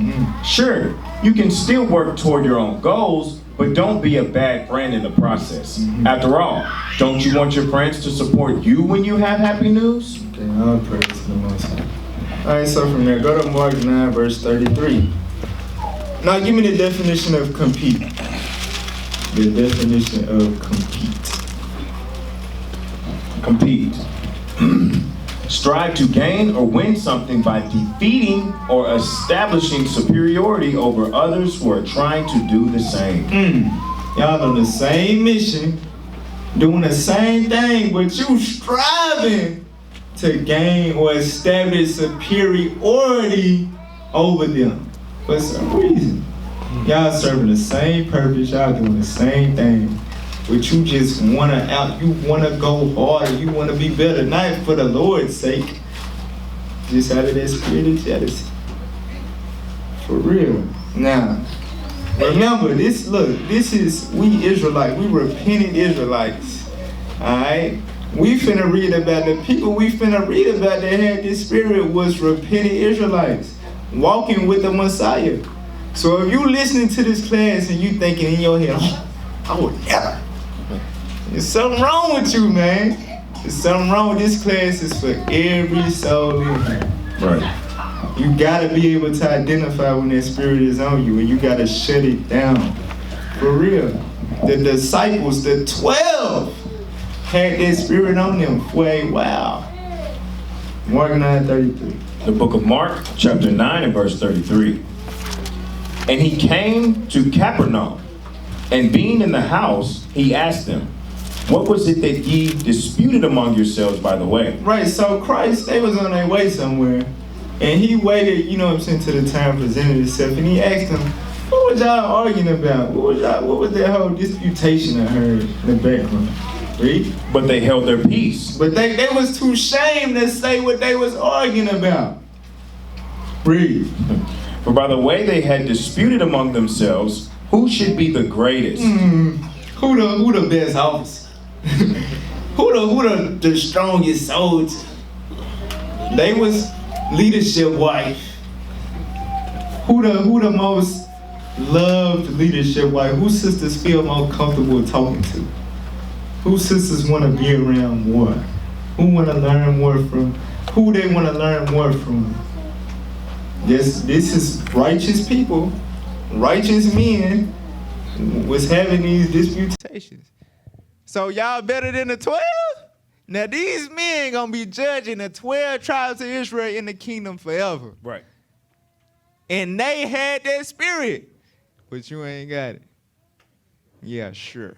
Sure, you can still work toward your own goals, but don't be a bad friend in the process. After all, don't you want your friends to support you when you have happy news? Okay, all praise to the Most High. All right, so from there, go to Mark 9, verse 33. Now give me the definition of compete. The definition of compete. Compete. Strive to gain or win something by defeating or establishing superiority over others who are trying to do the same. Y'all on the same mission, doing the same thing, but you striving to gain or establish superiority over them for some reason. Y'all serving the same purpose, y'all doing the same thing, but you just you wanna go harder, you wanna be better, not for the Lord's sake, just out of that spirit of jealousy. For real. Now, remember, this is we Israelites, we repentant Israelites. Alright? We finna read about the people we finna read about that had this spirit was repentant Israelites, walking with the Messiah. So if you listening to this class and you thinking in your head, oh, I would never. There's something wrong with you, man. There's something wrong with this class. Is for every soul in here. Right. You gotta be able to identify when that spirit is on you, and you gotta shut it down. For real. The disciples, the 12, had that spirit on them for a while. Mark 9:33. The book of Mark, chapter 9 and verse 33. And he came to Capernaum, and being in the house, he asked them, what was it that ye disputed among yourselves by the way? Right, so Christ, they was on their way somewhere, and he waited, you know what I'm saying, till the time presented itself, and he asked them, what was y'all arguing about? What was that whole disputation I heard in the background? Read. But they held their peace. But they was too ashamed to say what they was arguing about. Read. For by the way they had disputed among themselves, who should be the greatest? Who the best officer? who the strongest soldier? They was leadership wife. Who the most loved leadership wife? Who sisters feel more comfortable talking to? Who sisters want to be around more? Who want to learn more from? Who they want to learn more from? This is righteous people, righteous men was having these disputations. So y'all better than the 12? Now these men gonna be judging the 12 tribes of Israel in the kingdom forever. Right. And they had that spirit. but you ain't got it. Yeah, sure.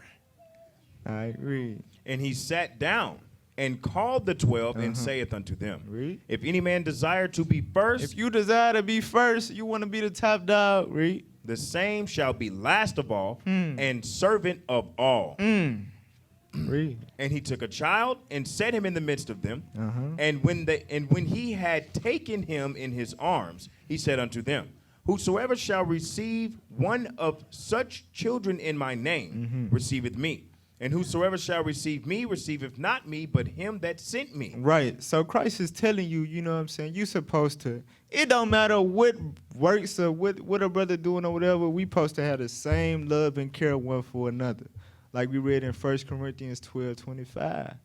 I agree. And he sat down and called the 12 and saith unto them, Read. if any man desire to be first, If you desire to be first, you want to be the top dog, read. the same shall be last of all and servant of all. Read. And he took a child and set him in the midst of them. Uh-huh. And when he had taken him in his arms, he said unto them, whosoever shall receive one of such children in my name receiveth me. And whosoever shall receive me receiveth not me, but him that sent me. Right. So Christ is telling you, you know what I'm saying, you supposed to, it don't matter what works or what a brother doing or whatever, we supposed to have the same love and care one for another. Like we read in 1 Corinthians 12:25.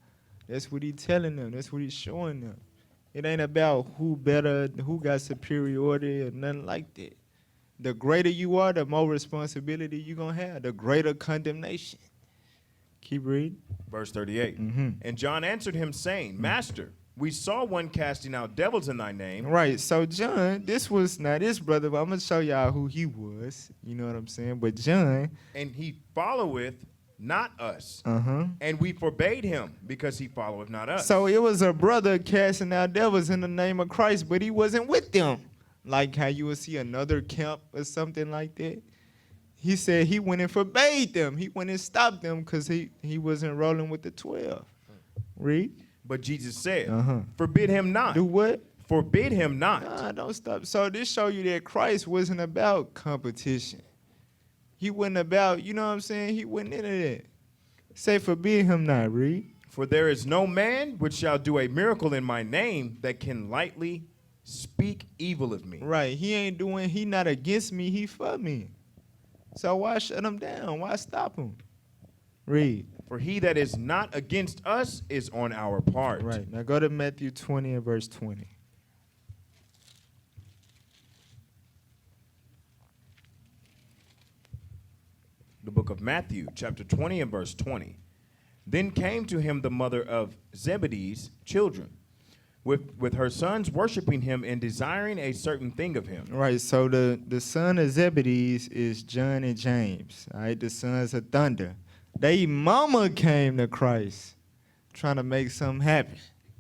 That's what he's telling them. That's what he's showing them. It ain't about who better, who got superiority or nothing like that. The greater you are, the more responsibility you're going to have, the greater condemnation. Keep reading. Verse 38. And John answered him, saying, Master, we saw one casting out devils in thy name. Right. So John, this was not his brother, but I'm going to show y'all who he was. You know what I'm saying? But John. And he followeth not us. Uh-huh. And we forbade him because he followeth not us. So it was a brother casting out devils in the name of Christ, but he wasn't with them. Like how you would see another camp or something like that. He said he went and forbade them. He went and stopped them because he wasn't rolling with the 12. Read. But Jesus said, Uh-huh. forbid him not. Do what? Forbid him not. Nah, don't stop. So this show you that Christ wasn't about competition. He wasn't about, you know what I'm saying? He wasn't into that. Say forbid him not, read. For there is no man which shall do a miracle in my name that can lightly speak evil of me. Right. He not against me, he for me. So why shut him down? Why stop him? Read. For he that is not against us is on our part. Right. Now go to Matthew 20 and verse 20. The book of Matthew, chapter 20 and verse 20. Then came to him the mother of Zebedee's children, with her sons worshiping him and desiring a certain thing of him. Right. So the son of Zebedee is John and James. All right. The sons of thunder. They mama came to Christ trying to make something happen.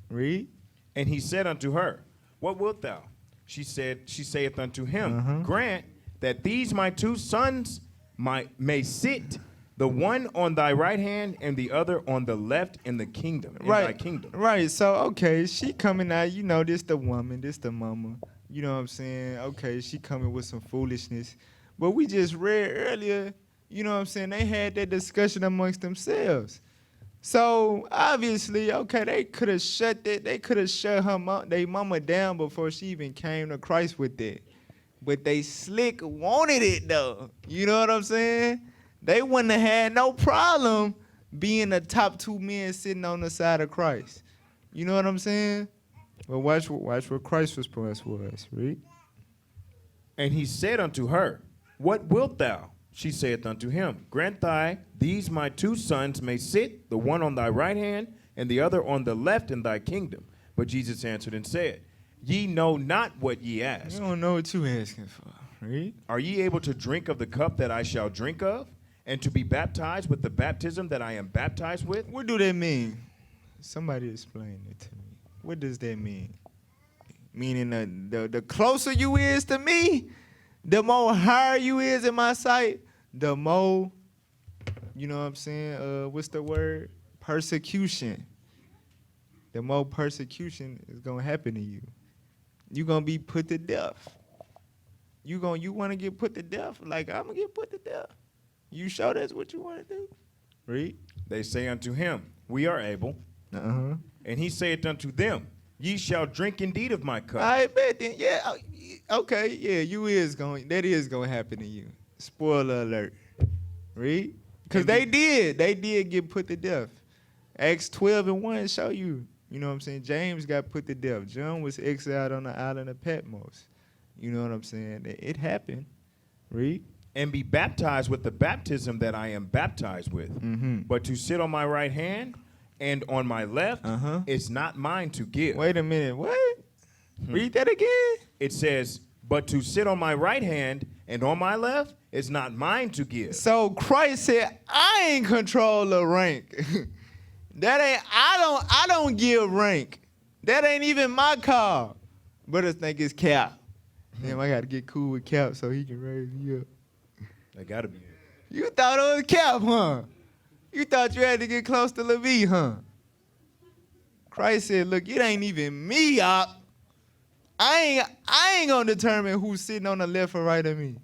Read. And he said unto her, what wilt thou? She saith unto him, grant that these my two sons may sit, the one on thy right hand and the other on the left in the kingdom, in thy kingdom. Right. So, okay, she coming out, you know, this the woman, this the mama. You know what I'm saying? Okay, she coming with some foolishness. But we just read earlier, you know what I'm saying, they had that discussion amongst themselves. So, obviously, okay, they could have shut their mama down before she even came to Christ with that. But they slick wanted it, though. You know what I'm saying? They wouldn't have had no problem being the top two men sitting on the side of Christ. You know what I'm saying? Well, watch what Christ's response was. Read. And he said unto her, what wilt thou? She saith unto him, grant these my two sons may sit, the one on thy right hand and the other on the left in thy kingdom. But Jesus answered and said, ye know not what ye ask. You don't know what you asking for. Read. Are ye able to drink of the cup that I shall drink of, and to be baptized with the baptism that I am baptized with? What do that mean? Somebody explain it to me. What does that mean? Meaning the closer you is to me, the more higher you is in my sight, the more, you know what I'm saying, what's the word? Persecution. The more persecution is going to happen to you. You're going to be put to death. You want to get put to death? Like, I'm going to get put to death. You sure that's what you want to do? Read. They say unto him, we are able. Uh-huh. And he saith unto them, ye shall drink indeed of my cup. I bet then, yeah, okay, yeah, that is going to happen to you. Spoiler alert. Read. Because they did get put to death. Acts 12 and 1 show you. You know what I'm saying? James got put to death. John was exiled on the island of Patmos. You know what I'm saying? It happened. Read. And be baptized with the baptism that I am baptized with. But to sit on my right hand and on my left is not mine to give. Wait a minute. What? Read that again. It says, But to sit on my right hand and on my left is not mine to give. So Christ said, I ain't control the rank. I don't give rank. That ain't even my call. Brothers think it's Cap. Damn, I gotta get cool with Cap so he can raise me up. That gotta be it. You thought it was Cap, huh? You thought you had to get close to Levi, huh? Christ said, look, it ain't even me, Op. I ain't gonna determine who's sitting on the left or right of me.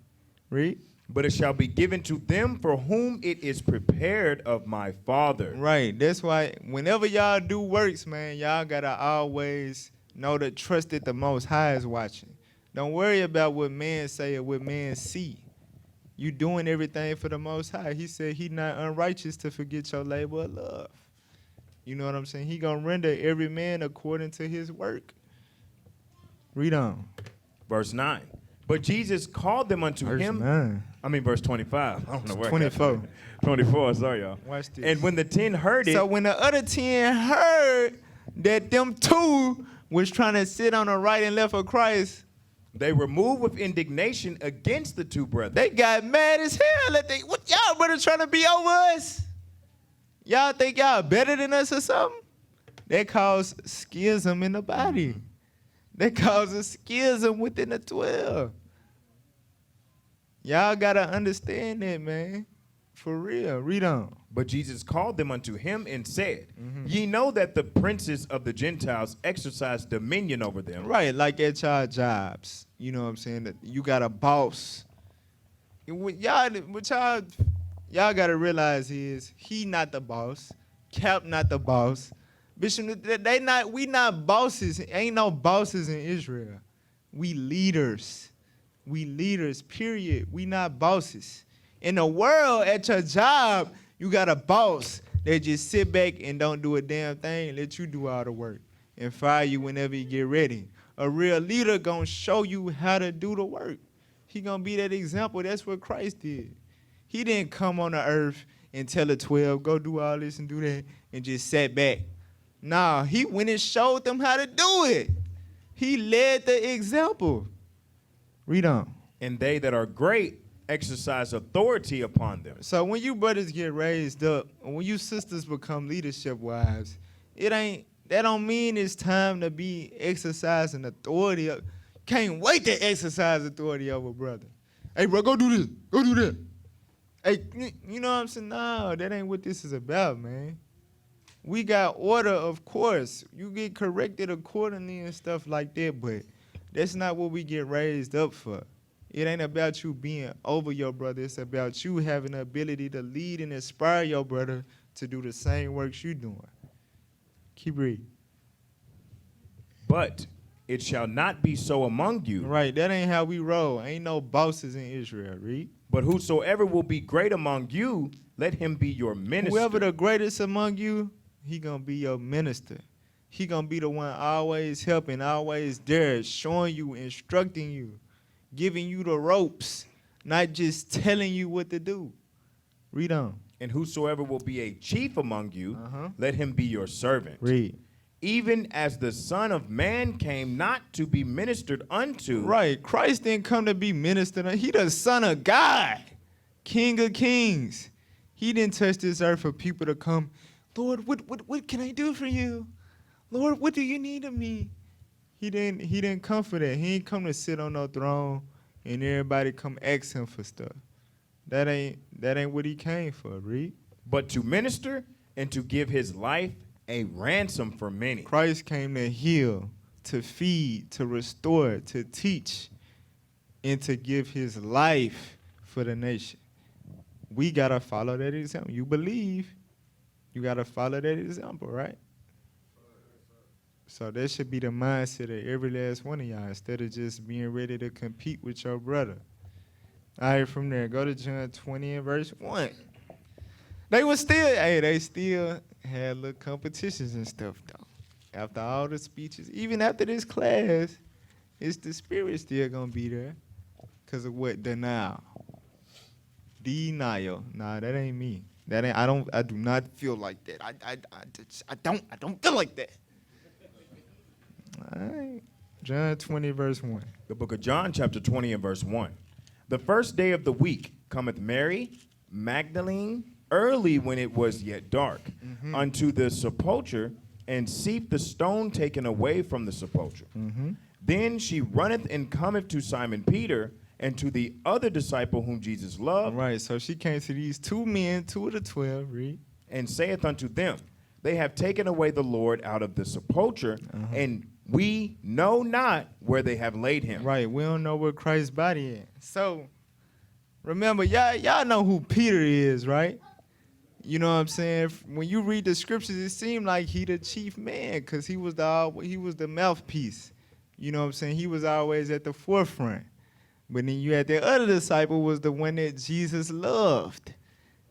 Read. But it shall be given to them for whom it is prepared of my Father. Right. That's why whenever y'all do works, man, y'all gotta always know to trust that the Most High is watching. Don't worry about what men say or what men see. You doing everything for the Most High. He said he not unrighteous to forget your labor of love. You know what I'm saying? He gonna render every man according to his work. Read on. Verse 9. But Jesus called them unto him. 9. Verse 25. I don't know where 24. 24, sorry, y'all. Watch this. And when the 10 heard it. So when the other 10 heard that them 2 was trying to sit on the right and left of Christ, they were moved with indignation against the 2 brothers. they got mad as hell. What y'all brothers trying to be over us? Y'all think y'all better than us or something? That caused schism in the body. That caused a schism within the 12. Y'all gotta understand that, man. For real. Read on. But Jesus called them unto him and said, Ye know that the princes of the Gentiles exercise dominion over them. Right, like at y'all jobs. You know what I'm saying? That you got a boss. What y'all gotta realize is he not the boss. Cap not the boss. Bishop, we not bosses. Ain't no bosses in Israel. We leaders. We leaders, period. We not bosses. In the world, at your job, you got a boss that just sit back and don't do a damn thing, let you do all the work, and fire you whenever you get ready. A real leader gonna show you how to do the work. He gonna be that example. That's what Christ did. He didn't come on the earth and tell the 12, go do all this and do that, and just sat back. Nah, he went and showed them how to do it. He led the example. Read on. And they that are great exercise authority upon them. So when you brothers get raised up, when you sisters become leadership wives, that don't mean it's time to be exercising authority. Can't wait to exercise authority over brother. Hey, bro, go do this. Go do that. Hey, you know what I'm saying? No, that ain't what this is about, man. We got order, of course. You get corrected accordingly and stuff like that, but that's not what we get raised up for. It ain't about you being over your brother. It's about you having the ability to lead and inspire your brother to do the same works you doing. Keep reading. But it shall not be so among you. Right, that ain't how we roll. Ain't no bosses in Israel, read. But whosoever will be great among you, let him be your minister. Whoever the greatest among you, he gonna be your minister. He gonna be the one always helping, always there, showing you, instructing you, giving you the ropes, not just telling you what to do. Read on. And whosoever will be a chief among you, let him be your servant. Read. Even as the Son of Man came not to be ministered unto. Right. Christ didn't come to be ministered unto. He the Son of God, King of Kings. He didn't touch this earth for people to come, Lord, what can I do for you? Lord, what do you need of me? He didn't come for that. He ain't come to sit on no throne and everybody come ask him for stuff. That ain't what he came for, read. But to minister and to give his life a ransom for many. Christ came to heal, to feed, to restore, to teach, and to give his life for the nation. We got to follow that example. You believe, you got to follow that example, right? So that should be the mindset of every last one of y'all instead of just being ready to compete with your brother. All right, from there, go to John 20 and verse 1. They still had little competitions and stuff, though. After all the speeches, even after this class, it's the spirit still going to be there because of what? Denial. Denial. Nah, that ain't me. I do not feel like that. I don't feel like that. All right. John 20, verse 1. The book of John, chapter 20 and verse 1. The first day of the week cometh Mary Magdalene early when it was yet dark unto the sepulchre, and seeth the stone taken away from the sepulchre. Then she runneth and cometh to Simon Peter and to the other disciple whom Jesus All loved, right, so she came to these two men, 2 of the 12, read. and saith unto them, They have taken away the Lord out of the sepulchre, and we know not where they have laid him. Right, we don't know where Christ's body is. So, remember, y'all know who Peter is, right? You know what I'm saying? When you read the scriptures, it seemed like he the chief man because he was the mouthpiece. You know what I'm saying? He was always at the forefront. But then you had the other disciple was the one that Jesus loved.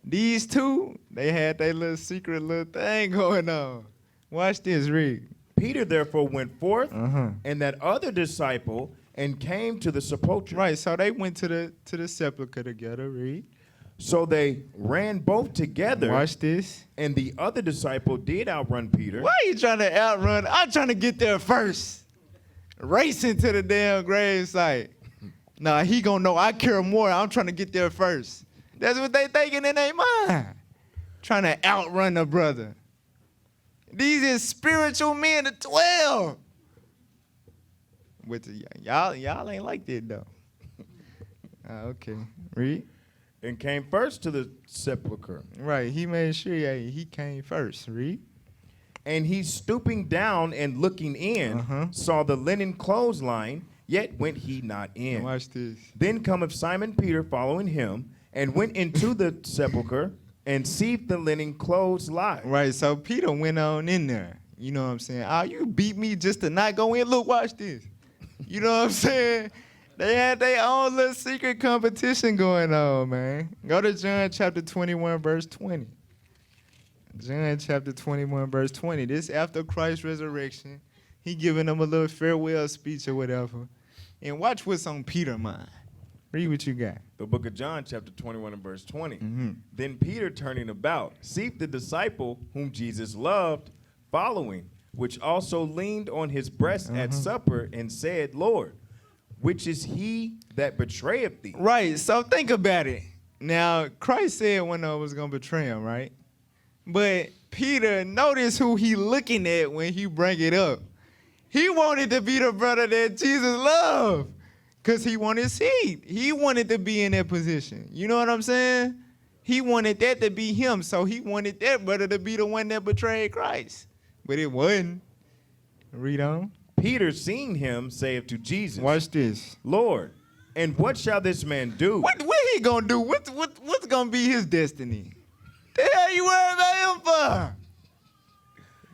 These two, they had their little secret little thing going on. Watch this, read. Peter therefore went forth, and that other disciple, and came to the sepulchre. Right, so they went to the sepulchre together, read. So they ran both together. Watch this. And the other disciple did outrun Peter. Why are you trying to outrun? I'm trying to get there first. Racing to the damn grave site. Nah, he gonna know I care more. I'm trying to get there first. That's what they thinking in their mind. Trying to outrun the brother. These is spiritual men, the 12. But y'all ain't like that though. Okay, read. And came first to the sepulchre. Right, he made sure he came first. Read. And he stooping down and looking in, saw the linen clothes lying, yet went he not in. Watch this. Then cometh Simon Peter following him, and went into the sepulchre, and seeth the linen clothes lie. Right, so Peter went on in there. You know what I'm saying? Oh, you beat me just to not go in? Look, watch this. You know what I'm saying? They had their own little secret competition going on, man. Go to John chapter 21, verse 20. John chapter 21, verse 20. This after Christ's resurrection. He giving them a little farewell speech or whatever. And watch what's on Peter's mind. Read what you got. The book of John, chapter 21 and verse 20. Then Peter, turning about, seeth the disciple whom Jesus loved, following, which also leaned on his breast at supper, and said, Lord, which is he that betrayeth thee? Right, so think about it. Now, Christ said one of them was going to betray him, right? But Peter, notice who he looking at when he bring it up. He wanted to be the brother that Jesus loved because he wanted seed. He wanted to be in that position. You know what I'm saying? He wanted that to be him, so he wanted that brother to be the one that betrayed Christ. But it wasn't. Read on. Peter, seeing him, saith to Jesus, Watch this. Lord, and what shall this man do? What he gonna do? What's gonna be his destiny? The hell you worrying about him for?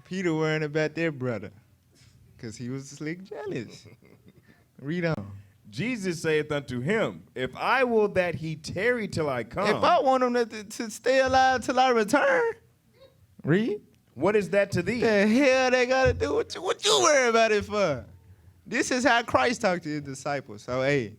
Peter worrying about their brother, cause he was slick jealous. Read on. Jesus saith unto him, If I will that he tarry till I come. If I want him to stay alive till I return, read. What is that to thee? The hell they gotta do with you? What you worry about it for? This is how Christ talked to his disciples. So hey,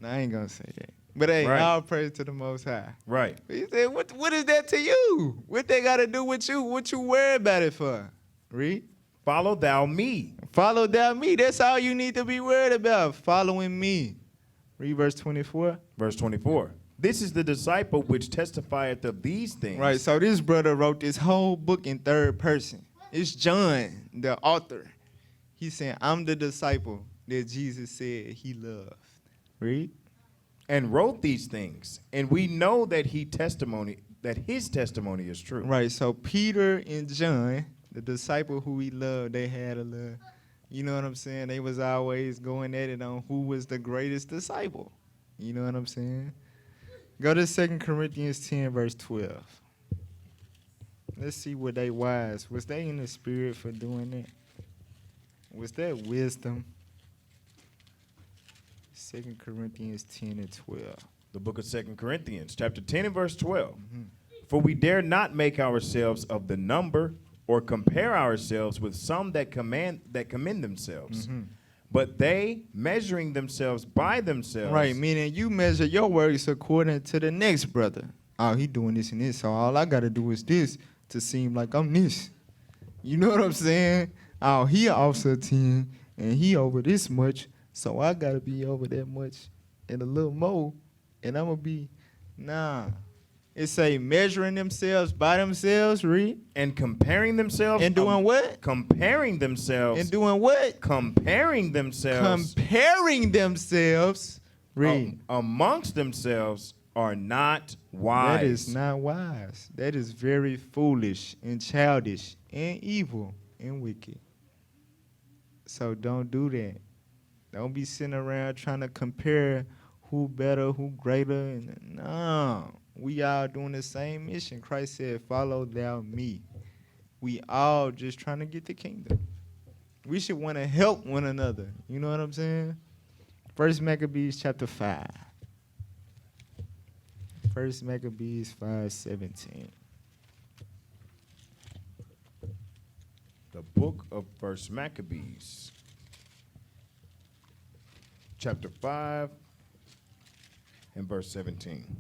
I ain't gonna say that. But hey, Right. all praise to the Most High. Right. He said, what is that to you? What they got to do with you? What you worry about it for? Read. Follow thou me. Follow down me. That's all you need to be worried about, following me. Read verse 24. Verse 24. This is the disciple which testifieth of these things. Right, so this brother wrote this whole book in third person. It's John, the author. He's saying, I'm the disciple that Jesus said he loved. Read. And wrote these things. And we know that his testimony is true. Right, so Peter and John, the disciple who he loved, they had a little, you know what I'm saying? They was always going at it on who was the greatest disciple. You know what I'm saying? Go to 2 Corinthians 10, verse 12. Let's see what they wise. Was they in the spirit for doing that? Was that wisdom? 2 Corinthians 10 and 12. The book of 2 Corinthians, chapter 10 and verse 12. For we dare not make ourselves of the number or compare ourselves with some that commend themselves. But they, measuring themselves by themselves. Right, meaning you measure your works according to the next brother. Oh, he doing this and this, so all I got to do is this to seem like I'm this. You know what I'm saying? Oh, he an officer 10, and he over this much, so I gotta be over that much and a little more, and I'm gonna be, nah. It say measuring themselves by themselves, read. And comparing themselves. And doing what? Comparing themselves. And doing what? Comparing themselves. Comparing themselves, read. Amongst themselves are not wise. That is not wise. That is very foolish and childish and evil and wicked. So don't do that. Don't be sitting around trying to compare who better, who greater. And no, we all doing the same mission. Christ said, follow thou me. We all just trying to get the kingdom. We should want to help one another. You know what I'm saying? 1 Maccabees chapter 5. 1 Maccabees 5:17. The book of 1 Maccabees, chapter 5 and verse 17.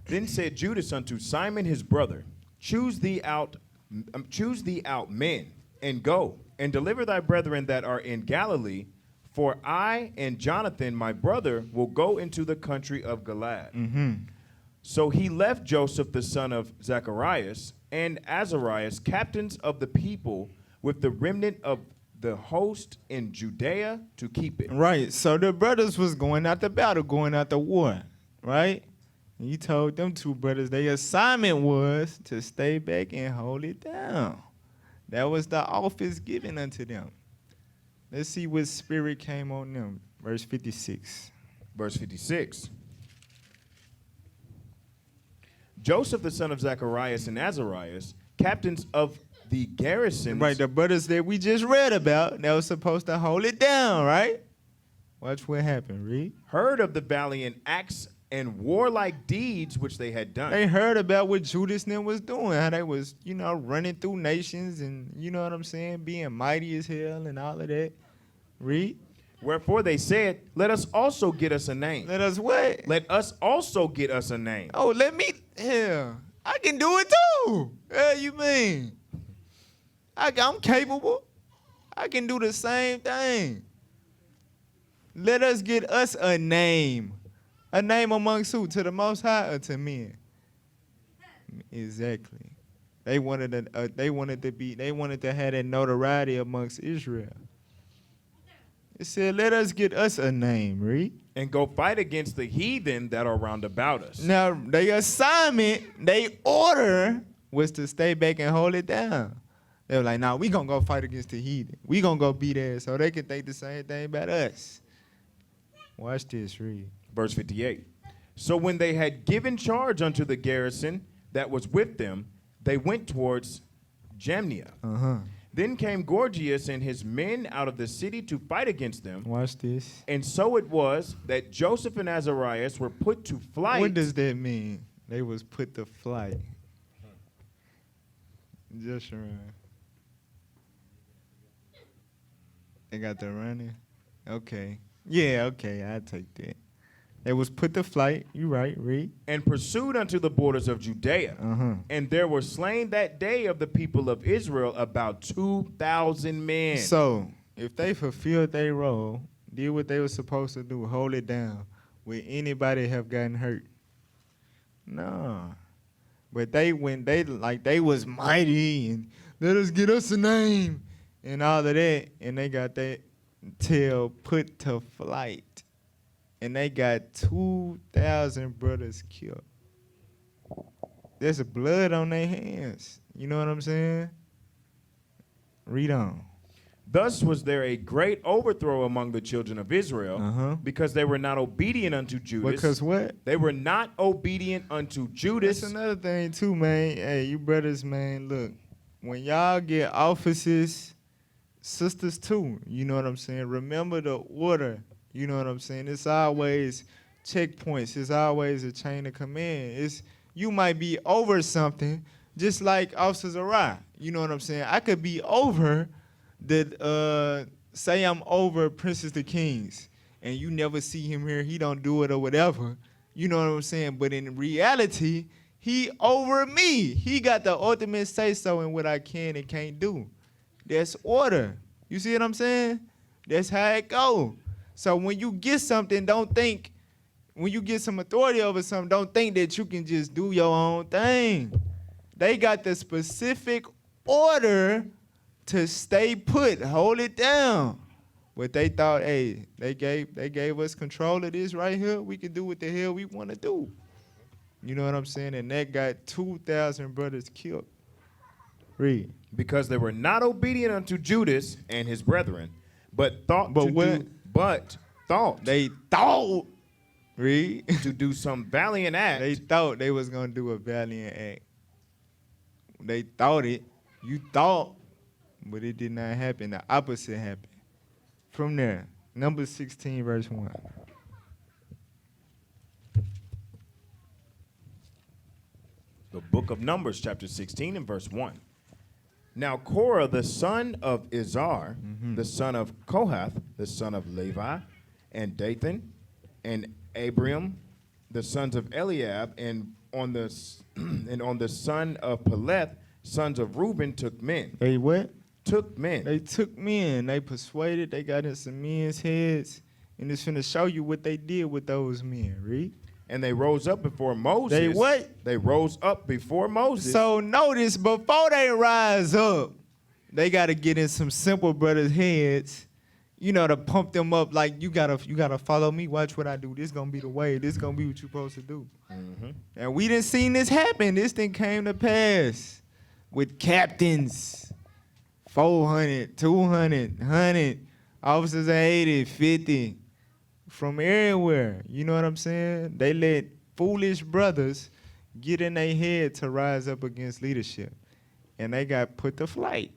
Then said Judas unto Simon his brother, choose thee out men, and go, and deliver thy brethren that are in Galilee, for I and Jonathan my brother will go into the country of Gilead. Mm-hmm. So he left Joseph the son of Zacharias and Azarias, captains of the people, with the remnant of the host in Judea to keep it. Right. So the brothers was going out to battle, going out to war, right? And he told them two brothers their assignment was to stay back and hold it down. That was the office given unto them. Let's see what spirit came on them. Verse 56. Verse 56. Joseph the son of Zacharias and Azarias, captains of the garrisons. Right, the brothers that we just read about, that was supposed to hold it down, right? Watch what happened, read. Heard of the valiant acts and warlike deeds which they had done. They heard about what Judas and them was doing, how they was, running through nations and, you know what I'm saying, being mighty as hell and all of that. Read. Wherefore they said, let us also get us a name. Let us what? Let us also get us a name. Oh, I can do it too. You mean? I'm capable. I can do the same thing. Let us get us a name. A name amongst who? To the Most High or to men? Exactly. They wanted to have that notoriety amongst Israel. It said, let us get us a name, read. And go fight against the heathen that are round about us. Now, their assignment, their order was to stay back and hold it down. They were like, nah, we gonna go fight against the heathen. We gonna go be there so they can think the same thing about us. Watch this, read. Verse 58. So when they had given charge unto the garrison that was with them, they went towards Jamnia. Uh-huh. Then came Gorgias and his men out of the city to fight against them. Watch this. And so it was that Joseph and Azarias were put to flight. What does that mean? They was put to flight. Just run. They got the running? Okay. Yeah, okay, I'll take that. They was put to flight. You right, read. And pursued unto the borders of Judea. Uh-huh. And there were slain that day of the people of Israel about 2,000 men. So, if they fulfilled their role, did what they were supposed to do, hold it down, would anybody have gotten hurt? No. But they was mighty and let us get us a name and all of that, and they got that tail put to flight. And they got 2,000 brothers killed. There's blood on their hands. You know what I'm saying? Read on. Thus was there a great overthrow among the children of Israel, because they were not obedient unto Judas. Because what? They were not obedient unto Judas. That's another thing too, man. Hey, you brothers, man, look. When y'all get offices, sisters too, you know what I'm saying? Remember the order. You know what I'm saying? It's always checkpoints. It's always a chain of command. You might be over something, just like Officer Zerah. You know what I'm saying? I could be over say I'm over Princess the Kings, and you never see him here. He don't do it or whatever. You know what I'm saying? But in reality, he over me. He got the ultimate say-so in what I can and can't do. That's order. You see what I'm saying? That's how it go. So when you get something, when you get some authority over something, don't think that you can just do your own thing. They got the specific order to stay put, hold it down. But they thought, hey, they gave us control of this right here. We can do what the hell we want to do. You know what I'm saying? And that got 2,000 brothers killed. Read. Because they were not obedient unto Judas and his brethren, but thought They thought. Read. to do some valiant act. They thought they was gonna do a valiant act. They thought it. You thought, but it did not happen. The opposite happened. From there, Numbers 16, verse 1. The book of Numbers, chapter 16 and verse 1. Now Korah, the son of Izhar, the son of Kohath, the son of Levi, and Dathan, and Abiram, the sons of Eliab, and on the son of Peleth, sons of Reuben, took men. They what? Took men. They took men. They persuaded. They got in some men's heads. And it's finna show you what they did with those men. Read. And they rose up before Moses. They what? They rose up before Moses. So notice, before they rise up, they got to get in some simple brothers' heads, to pump them up like, you gotta follow me. Watch what I do. This going to be the way. This going to be what you're supposed to do. Mm-hmm. And we didn't see this happen. This thing came to pass with captains, 400, 200, 100, officers of 80, 50. From everywhere, you know what I'm saying? They let foolish brothers get in their head to rise up against leadership. And they got put to flight.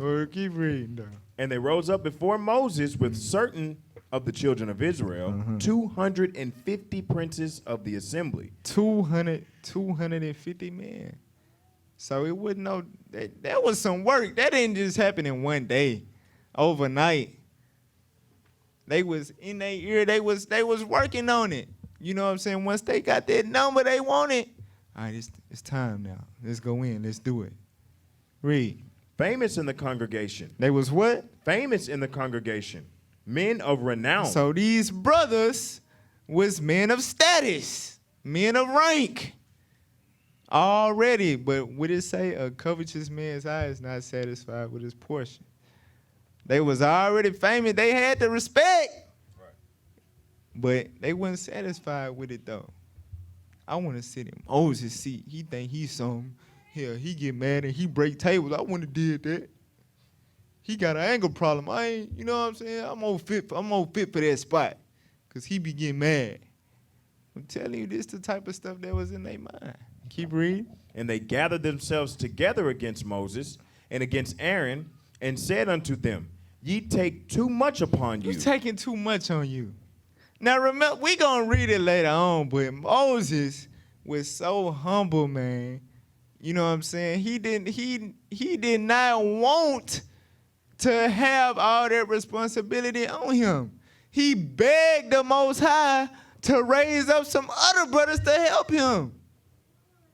Or keep reading, though. And they rose up before Moses with certain of the children of Israel, 250 princes of the assembly. 250 men. So it wasn't that was some work. That didn't just happen in one day, overnight. They was in their ear. They was working on it. You know what I'm saying? Once they got that number they wanted, all right, it's time now. Let's go in. Let's do it. Read. Famous in the congregation. They was what? Famous in the congregation. Men of renown. So these brothers was men of status, men of rank already. But would it say a covetous man's eye is not satisfied with his portion? They was already famous. They had the respect. Right. But they wasn't satisfied with it, though. I want to sit in Moses' seat. He think he's something. Hell, he get mad and he break tables. I wouldn't have did that. He got an anger problem. I ain't, you know what I'm saying? I'm more fit for that spot. Because he be getting mad. I'm telling you, this the type of stuff that was in their mind. Keep reading. And they gathered themselves together against Moses and against Aaron and said unto them, Ye take too much upon you. You taking too much on you. Now remember, we gonna read it later on, but Moses was so humble, man. You know what I'm saying? He did not want to have all that responsibility on him. He begged the Most High to raise up some other brothers to help him.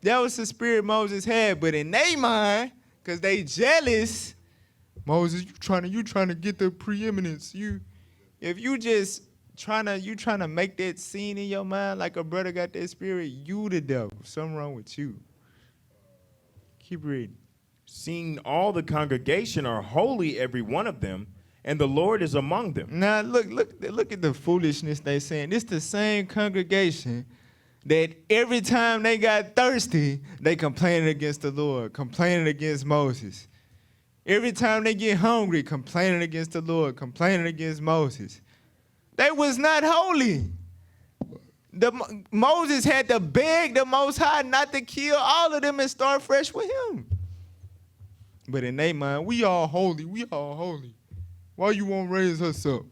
That was the spirit Moses had, but in their mind, because they jealous, Moses, you trying to get the preeminence. If you just trying to make that scene in your mind like a brother got that spirit, you the devil. Something wrong with you. Keep reading. Seeing all the congregation are holy, every one of them, and the Lord is among them. Now look at the foolishness they saying. This the same congregation that every time they got thirsty, they complaining against the Lord, complaining against Moses. Every time they get hungry, complaining against the Lord, complaining against Moses. They was not holy. Moses had to beg the Most High not to kill all of them and start fresh with him. But in their mind, we all holy. Why you won't raise us up?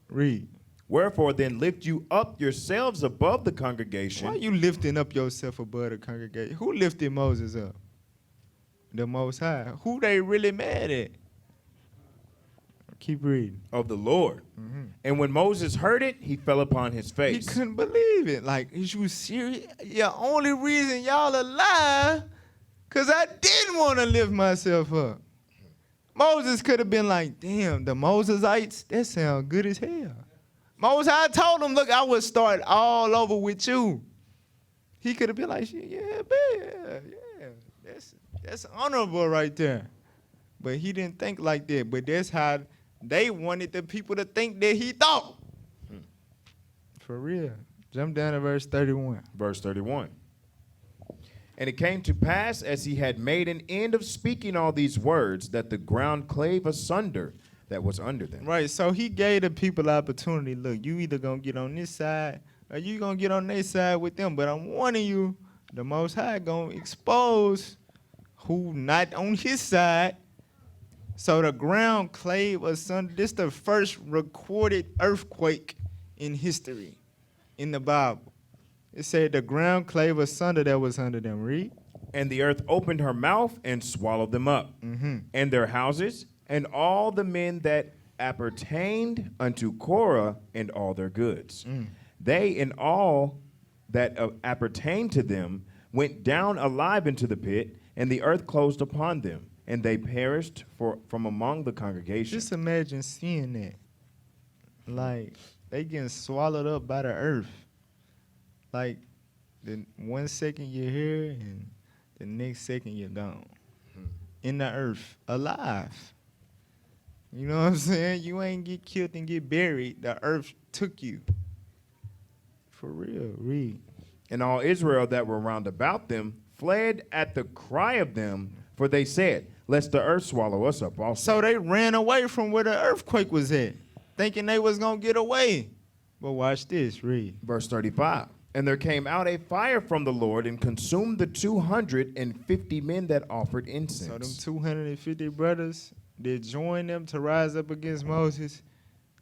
Read. Wherefore then lift you up yourselves above the congregation. Why you lifting up yourself above the congregation? Who lifted Moses up? The Most High. Who they really mad at? Keep reading. Of the Lord. Mm-hmm. And when Moses heard it, he fell upon his face. He couldn't believe it. Like, is you serious? The only reason y'all alive, because I didn't want to lift myself up. Moses could have been like, damn, the Mosesites, that sound good as hell. Moses, I told him, look, I would start all over with you. He could have been like, yeah, man, yeah, that's honorable right there. But he didn't think like that. But that's how they wanted the people to think that he thought. For real. Jump down to verse 31. Verse 31. And it came to pass, as he had made an end of speaking all these words, that the ground clave asunder that was under them. Right, so he gave the people opportunity. Look, you either going to get on this side or you going to get on their side with them. But I'm warning you, the Most High going to expose who not on his side. So the ground clave asunder. This is the first recorded earthquake in history in the Bible. It said the ground clave asunder that was under them. Read. And the earth opened her mouth and swallowed them up, and their houses, and all the men that appertained unto Korah, and all their goods. They and all that appertained to them went down alive into the pit, and the earth closed upon them, and they perished from among the congregation. Just imagine seeing that. Like, they getting swallowed up by the earth. Like, the 1 second you're here and the next second you're gone. In the earth, alive. You know what I'm saying? You ain't get killed and get buried. The earth took you. For real, read. And all Israel that were round about them fled at the cry of them, for they said, lest the earth swallow us up also. So they ran away from where the earthquake was at, thinking they was going to get away. But watch this, read. Verse 35. And there came out a fire from the Lord and consumed the 250 men that offered incense. So them 250 brothers, they joined them to rise up against Moses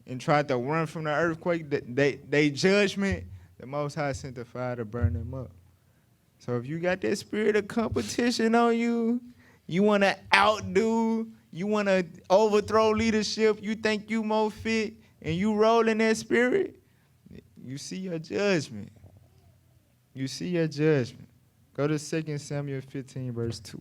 and tried to run from the earthquake. They judgment, the Most High sent the fire to burn them up. So if you got that spirit of competition on you, you want to outdo, you want to overthrow leadership, you think you more fit, and you roll in that spirit, you see your judgment. You see your judgment. Go to 2 Samuel 15, verse 2.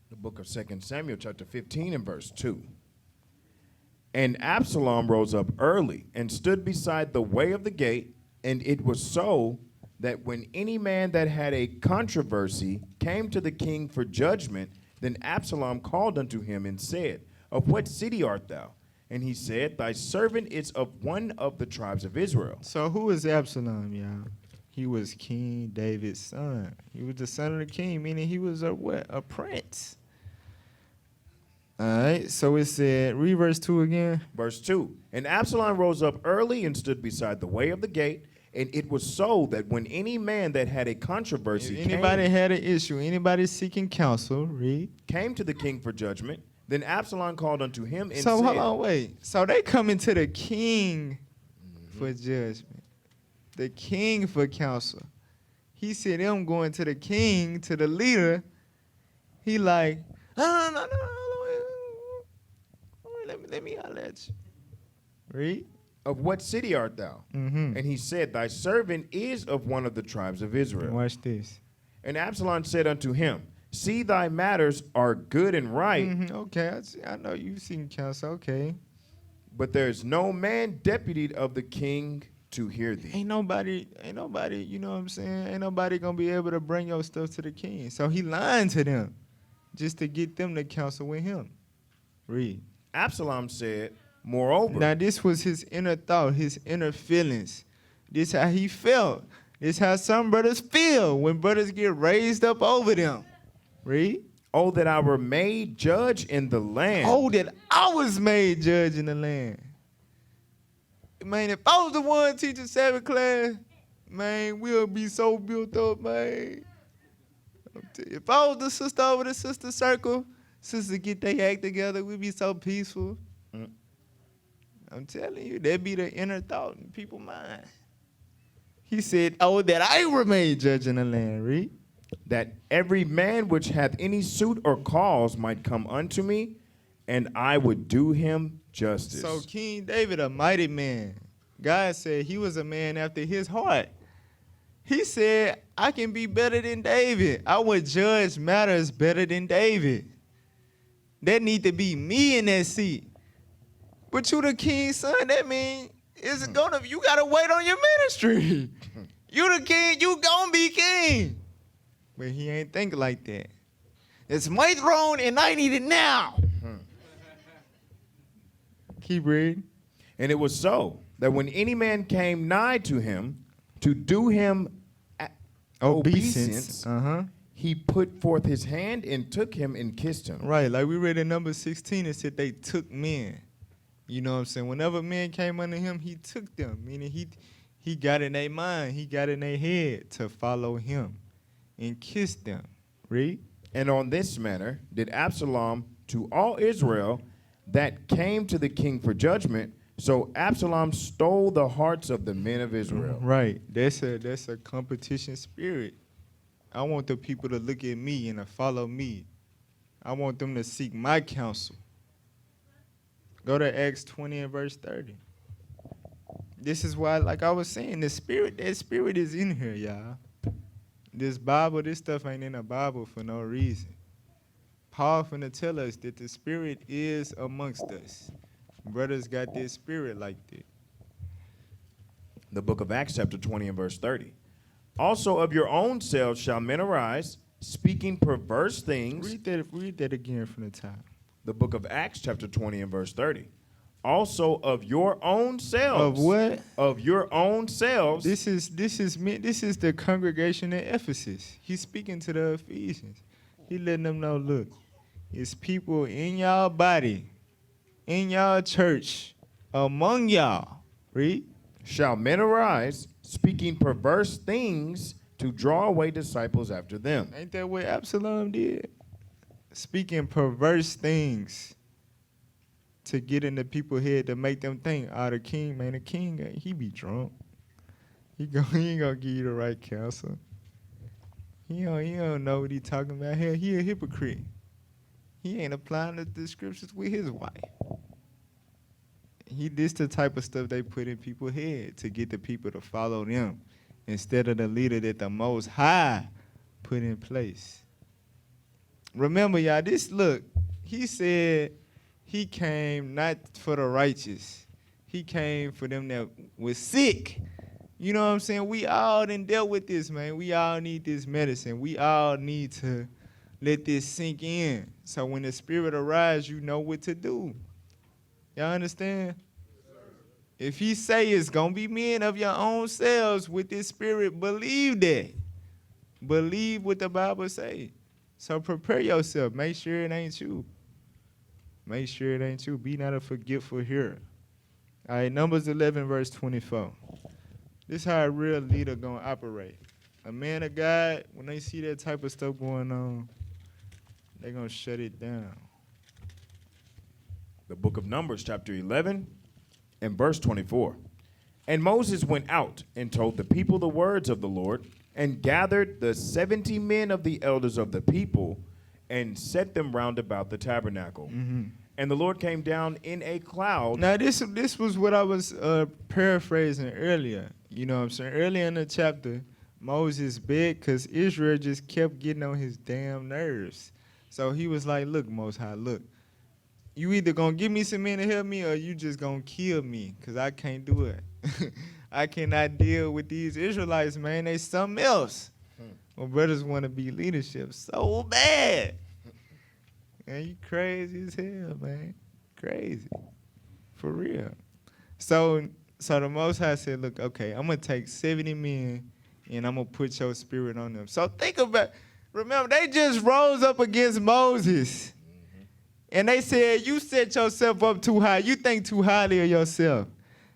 The book of 2 Samuel, chapter 15, and verse 2. And Absalom rose up early and stood beside the way of the gate, and it was so that when any man that had a controversy came to the king for judgment, then Absalom called unto him and said, of what city art thou? And he said, thy servant is of one of the tribes of Israel. So who is Absalom, y'all? He was King David's son. He was the son of the king, meaning he was a what? A prince. All right, so it said, read verse 2 again. Verse 2. And Absalom rose up early and stood beside the way of the gate, and it was so that when any man that had a controversy If anybody had an issue, anybody seeking counsel, read. came to the king for judgment, then Absalom called unto him and So said, hold on, wait. So they coming to the king for judgment. The king for counsel. He said them going to the king, to the leader. He like, no. Let me holler at you. Read. of what city art thou? And he said, thy servant is of one of the tribes of Israel. Watch this. And Absalom said unto him, see, thy matters are good and right, Okay, I know you've seen counsel. Okay. but there is no man deputied of the king to hear thee. Ain't nobody, you know what I'm saying? Ain't nobody gonna be able to bring your stuff to the king. So he lying to them just to get them to counsel with him. Read. Absalom said, moreover. Now this was his inner thought, his inner feelings. This how he felt. This how some brothers feel when brothers get raised up over them. Read. Oh, that I were made judge in the land. Oh, that I was made judge in the land. Man, if I was the one teaching Sabbath class, man, we'll be so built up, man. If I was the sister over the sister circle, sister get their act together, we'd be so peaceful. I'm telling you, that'd be the inner thought in people's mind. He said, oh, that I were made judge in the land. Read. That every man which hath any suit or cause might come unto me, and I would do him justice. So King David, a mighty man. God said he was a man after his heart. He said, I can be better than David. I would judge matters better than David. That need to be me in that seat. But you the king's son, that means you gotta wait on your ministry. You the king, you gonna be king. But he ain't thinking like that. It's my throne and I need it now. Keep reading. And it was so that when any man came nigh to him to do him obeisance, he put forth his hand and took him and kissed him. Right, like we read in number 16, it said they took men. You know what I'm saying? Whenever men came under him, he took them, meaning he got in their mind, he got in their head to follow him and kiss them. Read. And on this manner did Absalom to all Israel that came to the king for judgment. So Absalom stole the hearts of the men of Israel. Right. That's a competition spirit. I want the people to look at me and to follow me. I want them to seek my counsel. Go to Acts 20 and verse 30. This is why, like I was saying, that spirit is in here, y'all. This Bible, this stuff ain't in the Bible for no reason. Paul finna tell us that the spirit is amongst us. Brothers got this spirit like that. The book of Acts chapter 20 and verse 30. Also of your own selves shall men arise, speaking perverse things. Read that again from the top. The book of Acts chapter 20 and verse 30. Also of your own selves. Of what? Of your own selves. This is the congregation at Ephesus. He's speaking to the Ephesians. He letting them know, look, it's people in y'all body, in y'all church, among y'all. Read. Shall men arise, speaking perverse things to draw away disciples after them. Ain't that what Absalom did? Speaking perverse things to get in the people's head to make them think, the king, man, the king, he be drunk. He ain't gonna give you the right counsel. He don't know what he talking about. Hell, he a hypocrite. He ain't applying the scriptures with his wife. This the type of stuff they put in people's head to get the people to follow them instead of the leader that the Most High put in place. Remember, y'all, he said he came not for the righteous. He came for them that was sick. You know what I'm saying? We all done dealt with this, man. We all need this medicine. We all need to let this sink in. So when the spirit arises, you know what to do. Y'all understand? If he say it's going to be men of your own selves with this spirit, believe that. Believe what the Bible say. So prepare yourself. Make sure it ain't you. Make sure it ain't you. Be not a forgetful hearer. All right, Numbers 11, verse 24. This is how a real leader going to operate. A man of God, when they see that type of stuff going on, they're going to shut it down. The book of Numbers, chapter 11, and verse 24. And Moses went out and told the people the words of the Lord, and gathered the 70 men of the elders of the people, and set them round about the tabernacle. Mm-hmm. And the Lord came down in a cloud. Now, this was what I was paraphrasing earlier. You know what I'm saying? Earlier in the chapter, Moses begged because Israel just kept getting on his damn nerves. So he was like, look, Most High, look. You either going to give me some men to help me or you just going to kill me because I can't do it. I cannot deal with these Israelites, man. They something else. My brothers want to be leadership so bad. Man, you crazy as hell, man. Crazy. For real. So the Most High said, look, okay, I'm going to take 70 men and I'm going to put your spirit on them. So think about, remember, they just rose up against Moses. And they said, you set yourself up too high. You think too highly of yourself.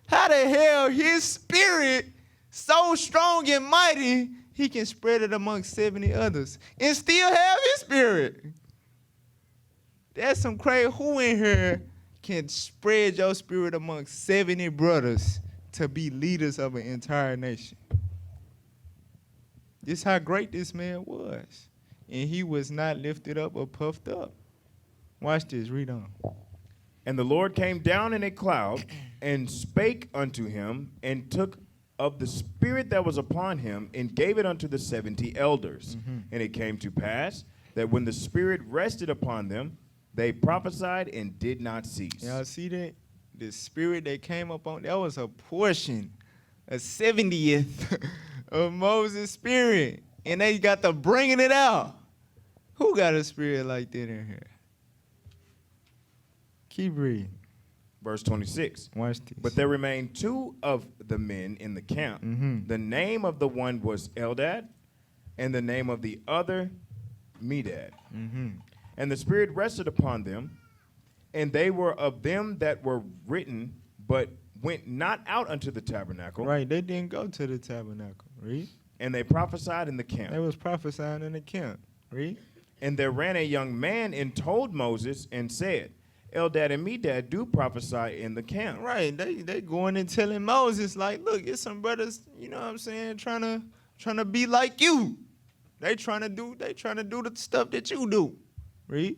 How the hell his spirit so strong and mighty, he can spread it amongst 70 others and still have his spirit? That's some crazy. Who in here can spread your spirit amongst 70 brothers to be leaders of an entire nation? This is how great this man was. And he was not lifted up or puffed up. Watch this, read on. And the Lord came down in a cloud and spake unto him and took of the spirit that was upon him and gave it unto the 70 elders. And it came to pass that when the spirit rested upon them, they prophesied and did not cease. Y'all see that? The spirit that came up on, that was a portion, a 70th of Moses' spirit. And they got to bringing it out. Who got a spirit like that in here? Keep reading. Verse 26. Watch this. But there remained 2 of the men in the camp. The name of the one was Eldad, and the name of the other Medad. And the spirit rested upon them, and they were of them that were written, but went not out unto the tabernacle. Right, they didn't go to the tabernacle. Read. And they prophesied in the camp. They was prophesying in the camp. Read. And there ran a young man and told Moses and said, Eldad and Medad do prophesy in the camp. Right, they going and telling Moses, like, look, it's some brothers, you know what I'm saying, trying to be like you. They trying to do the stuff that you do. Read.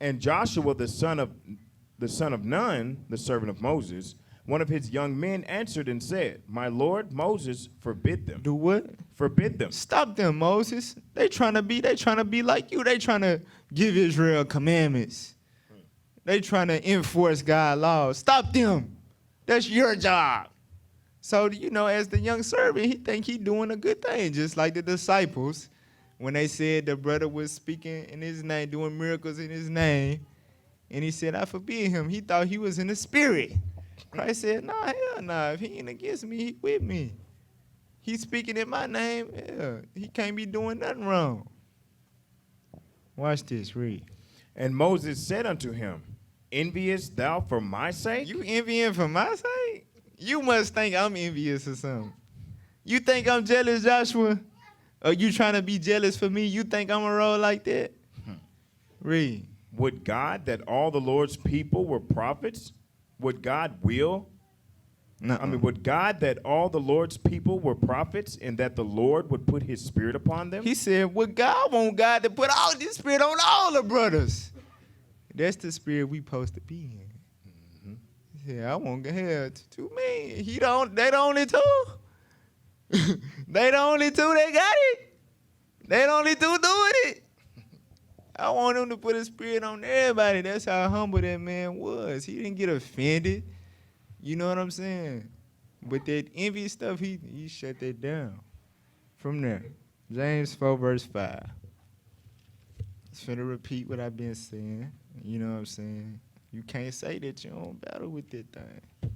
And Joshua the son of Nun, the servant of Moses, one of his young men answered and said, My Lord Moses, forbid them. Do what? Forbid them. Stop them, Moses. They trying to be like you. They trying to give Israel commandments. They trying to enforce God's laws. Stop them. That's your job. So, you know, as the young servant, he think he doing a good thing, just like the disciples. When they said the brother was speaking in his name, doing miracles in his name, and he said, I forbid him. He thought he was in the spirit. Christ said, nah, hell nah. If he ain't against me, he with me. He's speaking in my name. Yeah, he can't be doing nothing wrong. Watch this, read. And Moses said unto him, Enviest thou for my sake? You envying for my sake? You must think I'm envious or something. You think I'm jealous, Joshua? Or you trying to be jealous for me? You think I'm a roll like that? Read. Would God that all the Lord's people were prophets? Would God will? Would God that all the Lord's people were prophets and that the Lord would put his spirit upon them? He said, would God want God to put all this spirit on all the brothers? That's the spirit we supposed to be in. Yeah, I want hell to me. They the only two. They the only two that got it. They the only two doing it. I want him to put his spirit on everybody. That's how humble that man was. He didn't get offended. You know what I'm saying? But that envy stuff, he shut that down. From there, James 4, verse 5. It's finna repeat what I've been saying. You know what I'm saying? You can't say that you don't battle with that thing.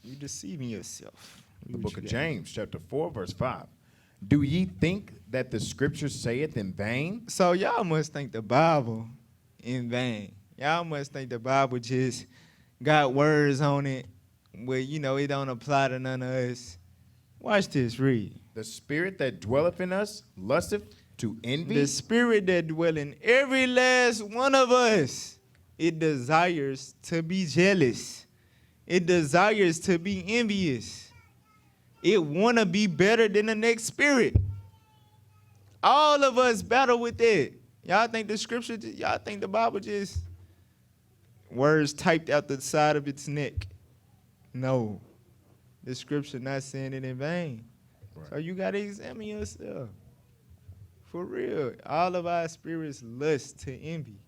You deceiving yourself. The book of James, chapter 4, verse 5. Do ye think that the scripture saith in vain? So y'all must think the Bible in vain. Y'all must think the Bible just got words on it where, you know, it don't apply to none of us. Watch this, read. The spirit that dwelleth in us lusteth to envy. The spirit that dwell in every last one of us, it desires to be jealous. It desires to be envious. It want to be better than the next spirit. All of us battle with that. Y'all think the scripture, y'all think the Bible just words typed out the side of its neck? No. The scripture not saying it in vain. Right. So you got to examine yourself. For real. All of our spirits lust to envy.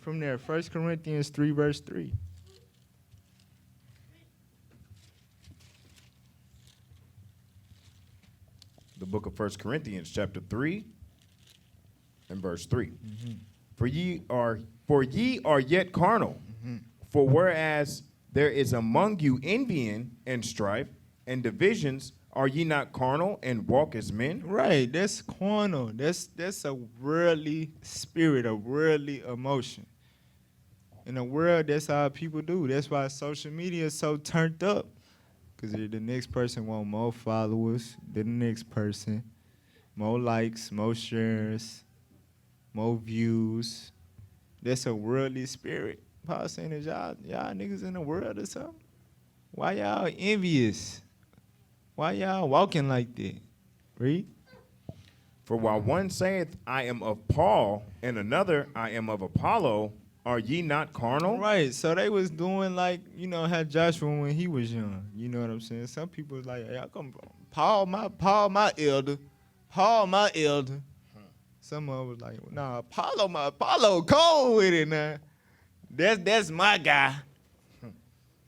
From there, 1 Corinthians 3, verse 3. The book of 1 Corinthians, chapter 3, and verse 3. For ye are yet carnal. For whereas there is among you envying and strife and divisions, are ye not carnal and walk as men? Right, that's carnal. That's a worldly spirit, a worldly emotion. In the world, that's how people do. That's why social media is so turned up. Because the next person want more followers than the next person, more likes, more shares, more views. That's a worldly spirit. Paul saying is y'all niggas in the world or something? Why y'all envious? Why y'all walking like that? Read. For while one saith, I am of Paul, and another, I am of Apollo, Are ye not carnal? Right, so they was doing like, how Joshua when he was young. You know what I'm saying? Some people was like, hey, I come Paul my elder. Paul my elder. Some of them was like, nah, Apollo cold with it now. That's my guy.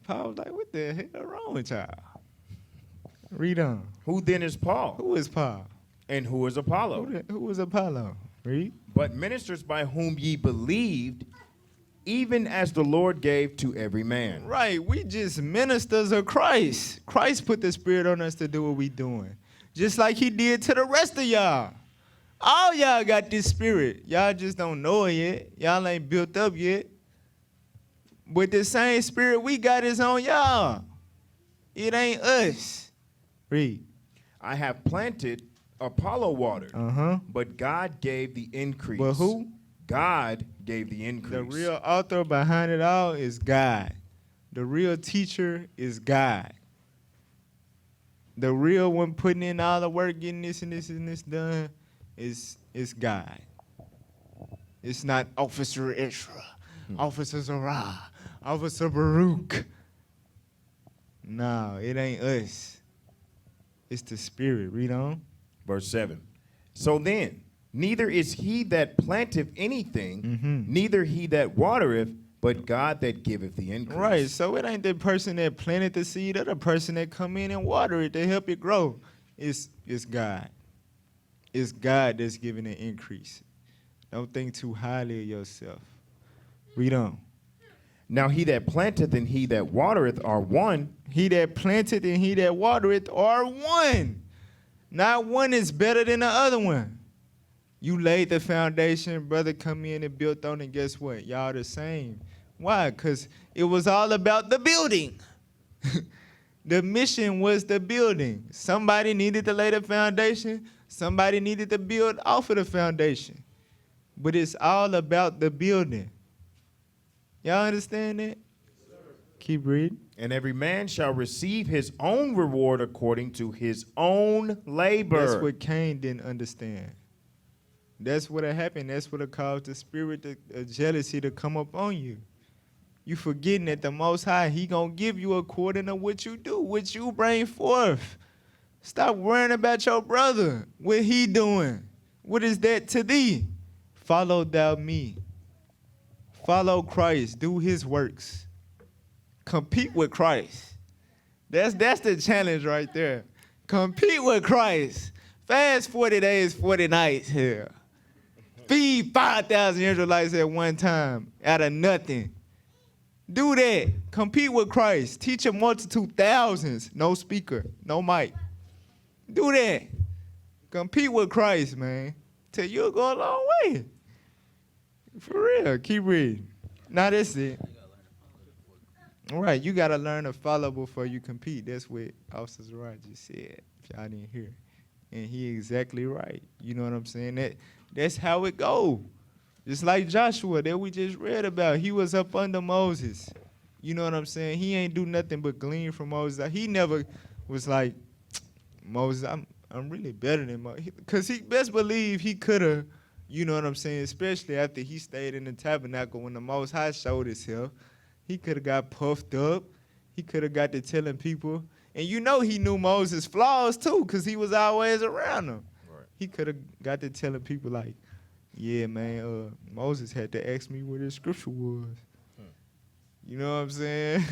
Paul was like, what the hell wrong with y'all? Read on. Who then is Paul? Who is Paul? And who is Apollo? Who was Apollo? Read. But ministers by whom ye believed, even as the Lord gave to every man. Right, we just ministers of Christ. Christ put the Spirit on us to do what we doing. Just like he did to the rest of y'all. All y'all got this Spirit. Y'all just don't know it yet. Y'all ain't built up yet. But the same Spirit we got is on y'all. It ain't us. Read. I have planted, Apollo watered, but God gave the increase. But who? God gave the increase. The real author behind it all is God. The real teacher is God. The real one putting in all the work, getting this and this and this done is God. It's not Officer Ezra, Officer Zerah, Officer Baruch. No, it ain't us. It's the Spirit. Read on. Verse 7. So then, neither is he that planteth anything, neither he that watereth, but God that giveth the increase. Right, so it ain't the person that planted the seed or the person that come in and water it to help it grow. It's God. It's God that's giving the increase. Don't think too highly of yourself. Read on. Now he that planteth and he that watereth are one. He that planteth and he that watereth are one. Not one is better than the other one. You laid the foundation, brother come in and built on it, guess what? Y'all the same. Why? Because it was all about the building. The mission was the building. Somebody needed to lay the foundation. Somebody needed to build off of the foundation. But it's all about the building. Y'all understand that? Keep reading. And every man shall receive his own reward according to his own labor. That's what Cain didn't understand. That's what happened. That's what caused the spirit of jealousy to come up on you. You forgetting that the Most High, he going to give you according to what you do, what you bring forth. Stop worrying about your brother, what he doing. What is that to thee? Follow thou me. Follow Christ. Do his works. Compete with Christ. That's the challenge right there. Compete with Christ. Fast 40 days, 40 nights here. Feed 5,000 Israelites at one time out of nothing. Do that. Compete with Christ. Teach a multitude thousands. No speaker, no mic. Do that. Compete with Christ, man. Till you'll go a long way. For real. Keep reading. Now that's it. All right, you got to learn to follow before you compete. That's what Officer Zerah just said, if y'all didn't hear. And he exactly right. You know what I'm saying? That's how it go. Just like Joshua that we just read about. He was up under Moses. You know what I'm saying? He ain't do nothing but glean from Moses. He never was like, Moses, I'm really better than Moses. Because he best believe he could have, you know what I'm saying, especially after he stayed in the tabernacle when the Most High showed himself. He could have got puffed up. He could have got to telling people. And you know he knew Moses' flaws too because he was always around them. Right. He could have got to telling people like, yeah, man, Moses had to ask me where the scripture was. You know what I'm saying?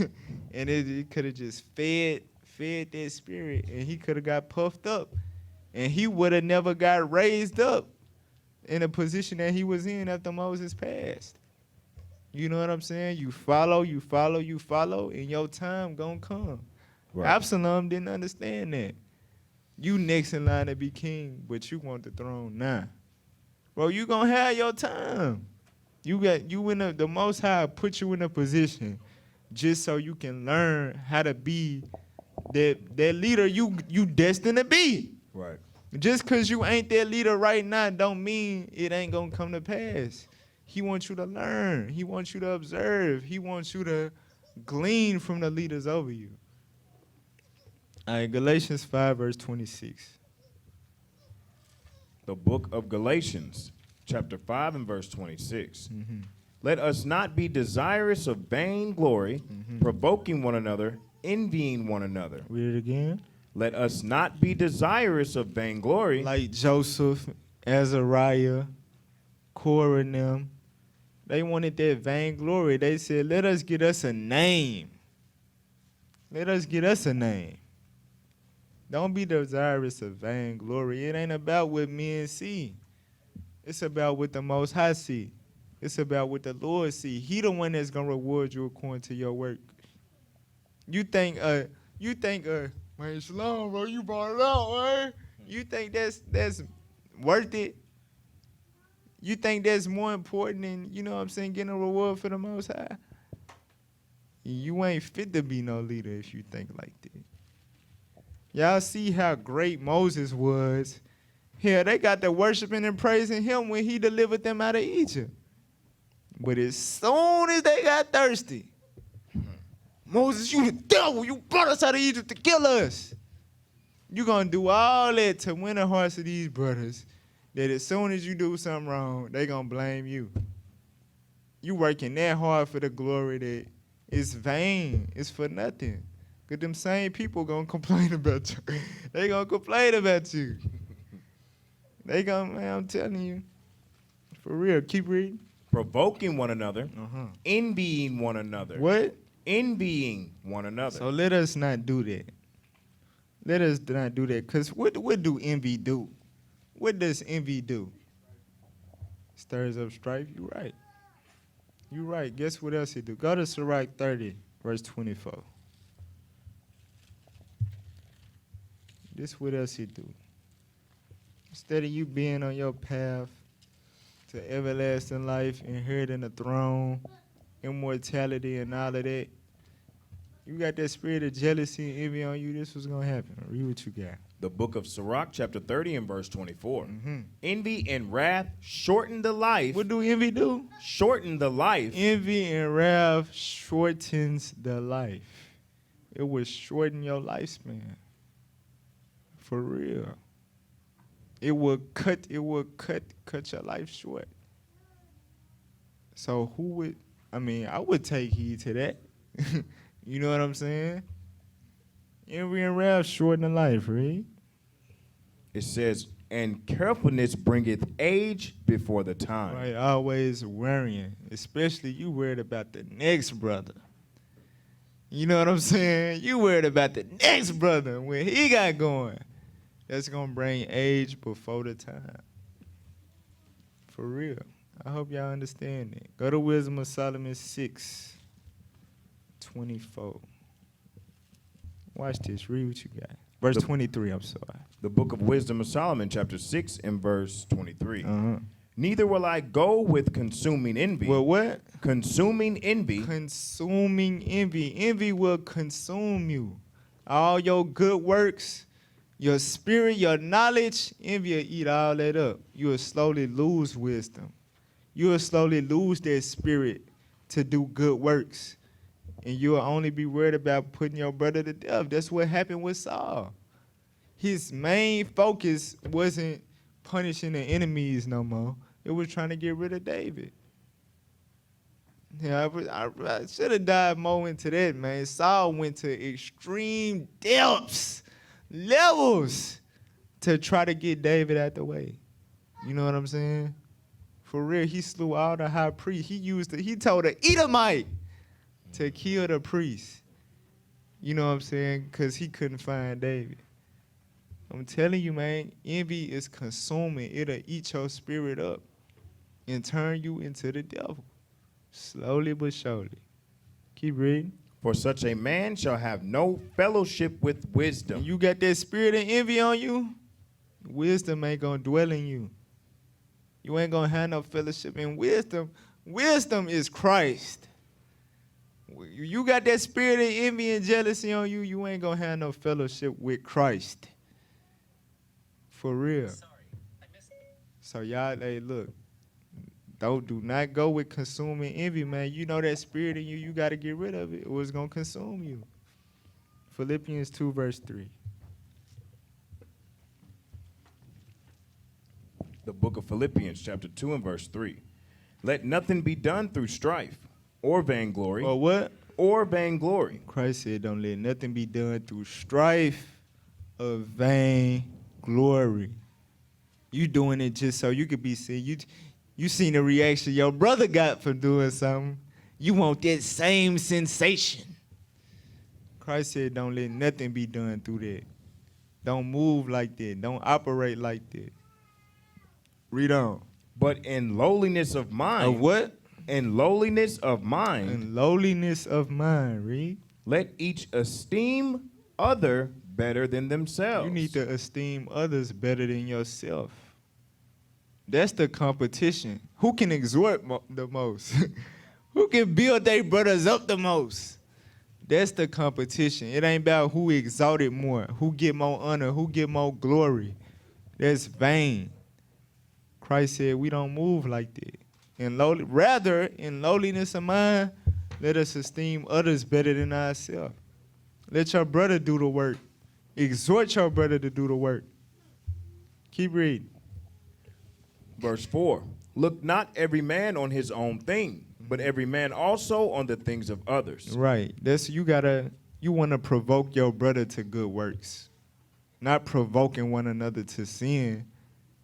And it could have just fed that spirit, and he could have got puffed up. And he would have never got raised up in a position that he was in after Moses passed. You know what I'm saying? You follow, and your time gonna come. Right. Absalom didn't understand that. You next in line to be king, but you want the throne now. Bro, you gonna have your time. The Most High put you in a position just so you can learn how to be that leader you destined to be. Right. Just because you ain't that leader right now don't mean it ain't gonna come to pass. He wants you to learn. He wants you to observe. He wants you to glean from the leaders over you. All right, Galatians 5, verse 26. The book of Galatians, chapter 5 and verse 26. Let us not be desirous of vainglory, provoking one another, envying one another. Read it again. Let us not be desirous of vainglory. Like Joseph, Azariah, Korah and them. They wanted that vainglory. They said, let us get us a name. Let us get us a name. Don't be desirous of vainglory. It ain't about what men see. It's about what the Most High see. It's about what the Lord see. He the one that's gonna reward you according to your work. You think, man, Shalom, bro, you brought it out, man. You think that's worth it? You think that's more important than, you know what I'm saying, getting a reward for the Most High? You ain't fit to be no leader if you think like that. Y'all see how great Moses was. Here, they got to worshiping and praising him when he delivered them out of Egypt. But as soon as they got thirsty, Moses, you the devil. You brought us out of Egypt to kill us. You gonna do all that to win the hearts of these brothers that as soon as you do something wrong, they gonna blame you. You working that hard for the glory that is vain. It's for nothing. Because them same people gonna complain about you. They gonna complain about you. They gonna, man, I'm telling you. For real, keep reading. Provoking one another, envying one another. What? Envying one another. So let us not do that. Let us not do that. Because what do envy do? What does envy do? Stirs up strife. You right. You right. Guess what else it do? Go to Sirach 30, verse 24. This what else it do? Instead of you being on your path to everlasting life, inheriting the throne, immortality, and all of that, you got that spirit of jealousy and envy on you, this was going to happen. Read what you got. The book of Sirach, chapter 30 and verse 24. Envy and wrath shorten the life. What do envy do? Shorten the life. Envy and wrath shortens the life. It will shorten your lifespan. For real. It will cut your life short. So I would take heed to that. You know what I'm saying? Envy and wrath shorten the life, right? It says, and carefulness bringeth age before the time. Right, always worrying. Especially you worried about the next brother. You know what I'm saying? You worried about the next brother when he got going. That's going to bring age before the time. For real. I hope y'all understand that. Go to Wisdom of Solomon 6:24. Watch this. Read what you got. Verse 23, I'm sorry. The book of Wisdom of Solomon, chapter 6 and verse 23. Neither will I go with consuming envy. Well, what? Consuming envy. Consuming envy. Envy will consume you. All your good works, your spirit, your knowledge, envy will eat all that up. You will slowly lose wisdom. You will slowly lose that spirit to do good works. And you will only be worried about putting your brother to death. That's what happened with Saul. His main focus wasn't punishing the enemies no more. It was trying to get rid of David. Yeah, I should have dived more into that, man. Saul went to extreme depths, levels, to try to get David out the way. You know what I'm saying? For real, he slew all the high priests. He told the Edomite to kill the priest. You know what I'm saying? Because he couldn't find David. I'm telling you, man, envy is consuming. It'll eat your spirit up and turn you into the devil. Slowly but surely. Keep reading. For such a man shall have no fellowship with wisdom. And you got that spirit of envy on you, wisdom ain't going to dwell in you. You ain't going to have no fellowship in wisdom. Wisdom is Christ. You got that spirit of envy and jealousy on you, you ain't going to have no fellowship with Christ. For real. Sorry, I missed it. So y'all, hey, look. Do not go with consuming envy, man. You know that spirit in you, you got to get rid of it or it's going to consume you. Philippians 2, verse 3. The book of Philippians, chapter 2 and verse 3. Let nothing be done through strife or vainglory Or what? or vainglory. Christ said, don't let nothing be done through strife or vain glory. You doing it just so you could be seen. You seen the reaction your brother got for doing something. You want that same sensation. Christ said, don't let nothing be done through that. Don't move like that. Don't operate like that. Read on. But in lowliness of mind. Of what? In lowliness of mind. In lowliness of mind. Read. Let each esteem other better than themselves. You need to esteem others better than yourself. That's the competition. Who can exhort the most? Who can build their brothers up the most? That's the competition. It ain't about who exalted more, who get more honor, who get more glory. That's vain. Christ said we don't move like that. Rather, in lowliness of mind, let us esteem others better than ourselves. Let your brother do the work. Exhort your brother to do the work. Keep reading. Verse 4. Look not every man on his own thing, but every man also on the things of others. Right. You want to provoke your brother to good works. Not provoking one another to sin.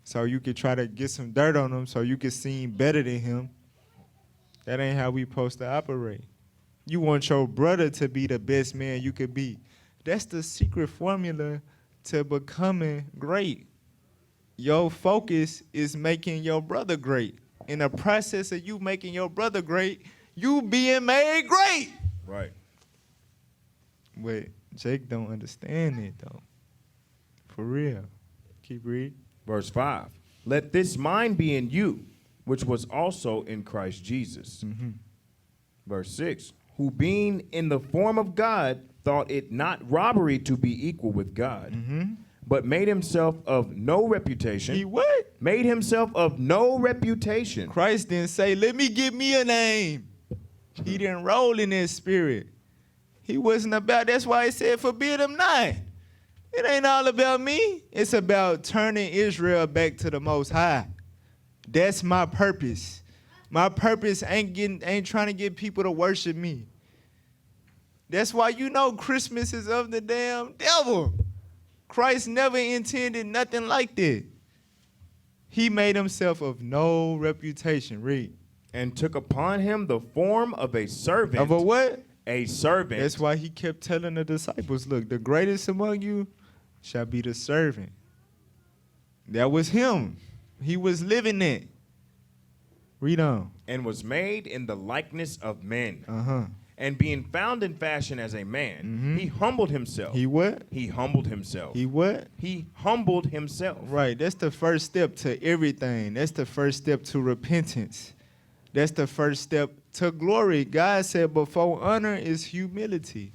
So you could try to get some dirt on him so you could seem better than him. That ain't how we supposed to operate. You want your brother to be the best man you could be. That's the secret formula to becoming great. Your focus is making your brother great. In the process of you making your brother great, you being made great. Right. But Jake don't understand it, though. For real. Keep reading. Verse 5. Let this mind be in you, which was also in Christ Jesus. Mm-hmm. Verse 6. Who being in the form of God, thought it not robbery to be equal with God, Mm-hmm. but made himself of no reputation. He what? Made himself of no reputation. Christ didn't say, let me give me a name. He didn't roll in his spirit. He wasn't about, that's why he said, forbid him not. It ain't all about me. It's about turning Israel back to the Most High. That's my purpose. My purpose ain't trying to get people to worship me. That's why you know Christmas is of the damn devil. Christ never intended nothing like that. He made himself of no reputation. Read. And took upon him the form of a servant. Of a what? A servant. That's why he kept telling the disciples, look, the greatest among you shall be the servant. That was him. He was living it. Read on. And was made in the likeness of men. Uh-huh. And being found in fashion as a man, he humbled himself. He what? He humbled himself. He what? He humbled himself. Right. That's the first step to everything. That's the first step to repentance. That's the first step to glory. God said before honor is humility.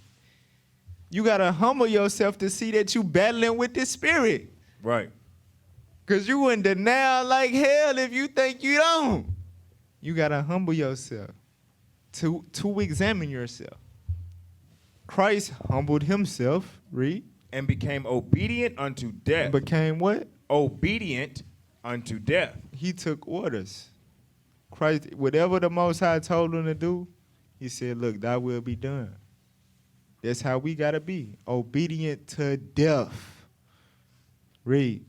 You got to humble yourself to see that you battling with the spirit. Right. Because you in denial like hell if you think you don't. You got to humble yourself to examine yourself. Christ humbled himself, read. And became obedient unto death. And became what? Obedient unto death. He took orders. Christ, whatever the Most High told him to do, he said, look, thy will be done. That's how we got to be. Obedient to death. Read.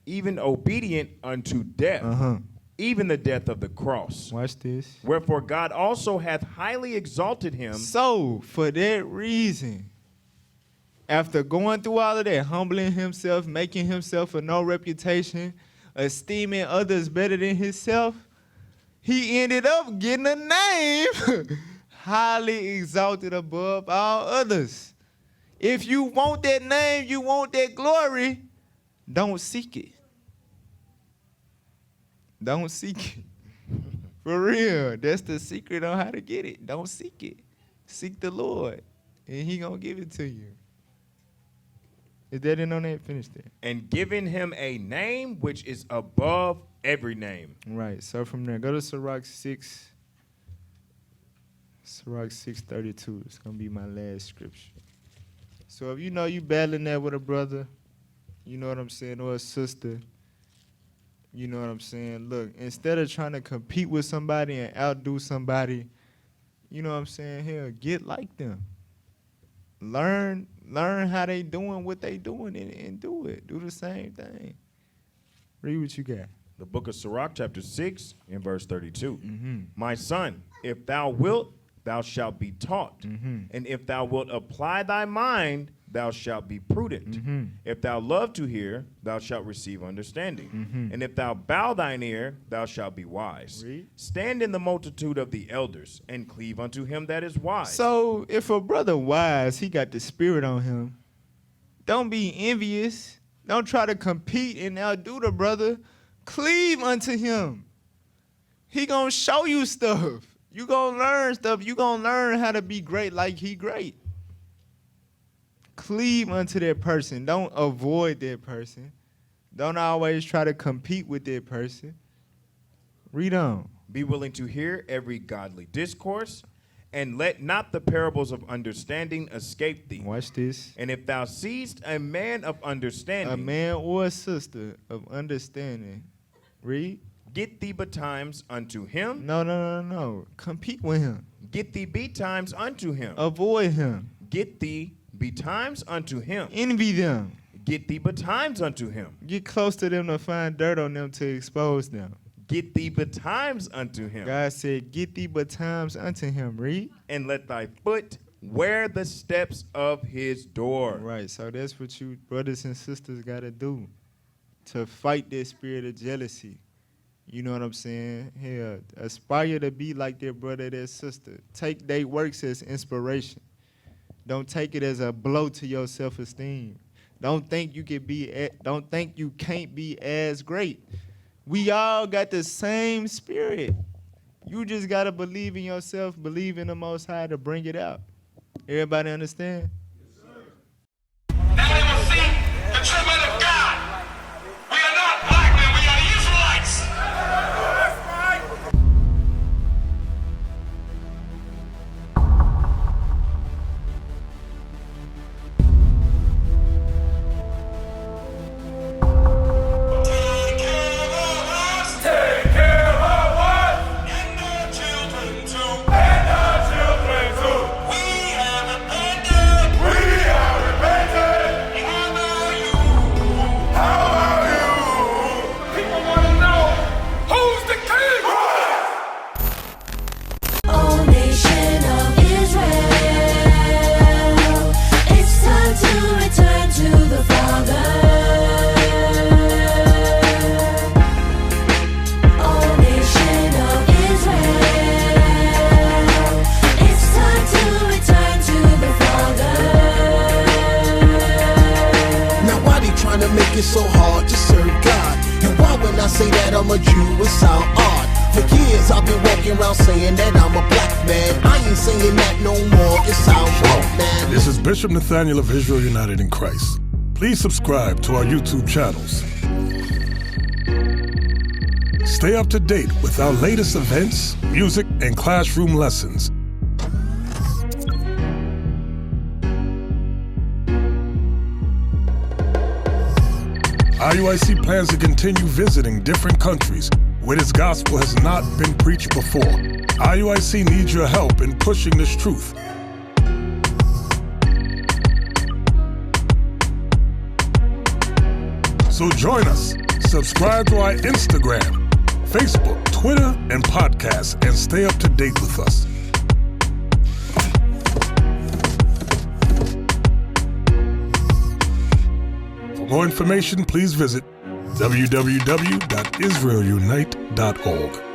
Even obedient unto death. Uh-huh. Even the death of the cross. Watch this. Wherefore God also hath highly exalted him. So, for that reason, after going through all of that, humbling himself, making himself of no reputation, esteeming others better than himself, he ended up getting a name highly exalted above all others. If you want that name, you want that glory, don't seek it. Don't seek it. For real. That's the secret on how to get it. Don't seek it. Seek the Lord, and he going to give it to you. Is that it on that? Finish that. And giving him a name which is above every name. Right. So from there, go to Sirach 6. Sirach 6:32. It's going to be my last scripture. So if you know you battling that with a brother, you know what I'm saying, or a sister, You know what I'm saying? Look, instead of trying to compete with somebody and outdo somebody, you know what I'm saying? Hell, get like them. Learn how they doing what they doing and do it. Do the same thing. Read what you got. The book of Sirach, chapter 6, and verse 32. Mm-hmm. My son, if thou wilt, thou shalt be taught. Mm-hmm. And if thou wilt apply thy mind, thou shalt be prudent. Mm-hmm. If thou love to hear, thou shalt receive understanding. Mm-hmm. And if thou bow thine ear, thou shalt be wise. Read. Stand in the multitude of the elders, and cleave unto him that is wise. So if a brother wise, he got the spirit on him. Don't be envious. Don't try to compete and outdo the brother. Cleave unto him. He gonna show you stuff. You gonna learn stuff. You gonna learn how to be great like he great. Cleave unto that person. Don't avoid that person. Don't always try to compete with that person. Read on. Be willing to hear every godly discourse, and let not the parables of understanding escape thee. Watch this. And if thou seest a man of understanding, A man or a sister of understanding. Read. get thee betimes unto him. No. Compete with him. Get thee betimes unto him. Avoid him. Get thee betimes unto him. Envy them. Get thee betimes unto him. Get close to them to find dirt on them to expose them. Get thee betimes unto him. God said, get thee betimes unto him. Read. And let thy foot wear the steps of his door. Right, so that's what you brothers and sisters got to do to fight that spirit of jealousy. You know what I'm saying? Hell, aspire to be like their brother, their sister. Take their works as inspiration. Don't take it as a blow to your self-esteem. Don't think you can't be as great. We all got the same spirit. You just got to believe in yourself, believe in the Most High to bring it out. Everybody understand? Now they will see the treatment of God. We are not black men, we are Israelites. That's right. Take care of us. Take care of us. And our children too. And our children too. We have repented. We have repented. How about you? How about you? People want to know who's the king. O nation of Israel, it's time to return to the Father. O nation of Israel, it's time to return to the Father. Now why they trying to make it so hard to serve God? And why when I say that I'm a Jew, it sound odd? For years I've been walking around saying that I'm a black man. I ain't saying that no more, it sounds wrong, man. This is Bishop Nathaniel of Israel United in Christ. Please subscribe to our YouTube channels. Stay up to date with our latest events, music, and classroom lessons. IUIC plans to continue visiting different countries where this gospel has not been preached before. IUIC needs your help in pushing this truth. So join us. Subscribe to our Instagram, Facebook, Twitter, and podcasts, and stay up to date with us. For more information, please visit www.israelunite.org.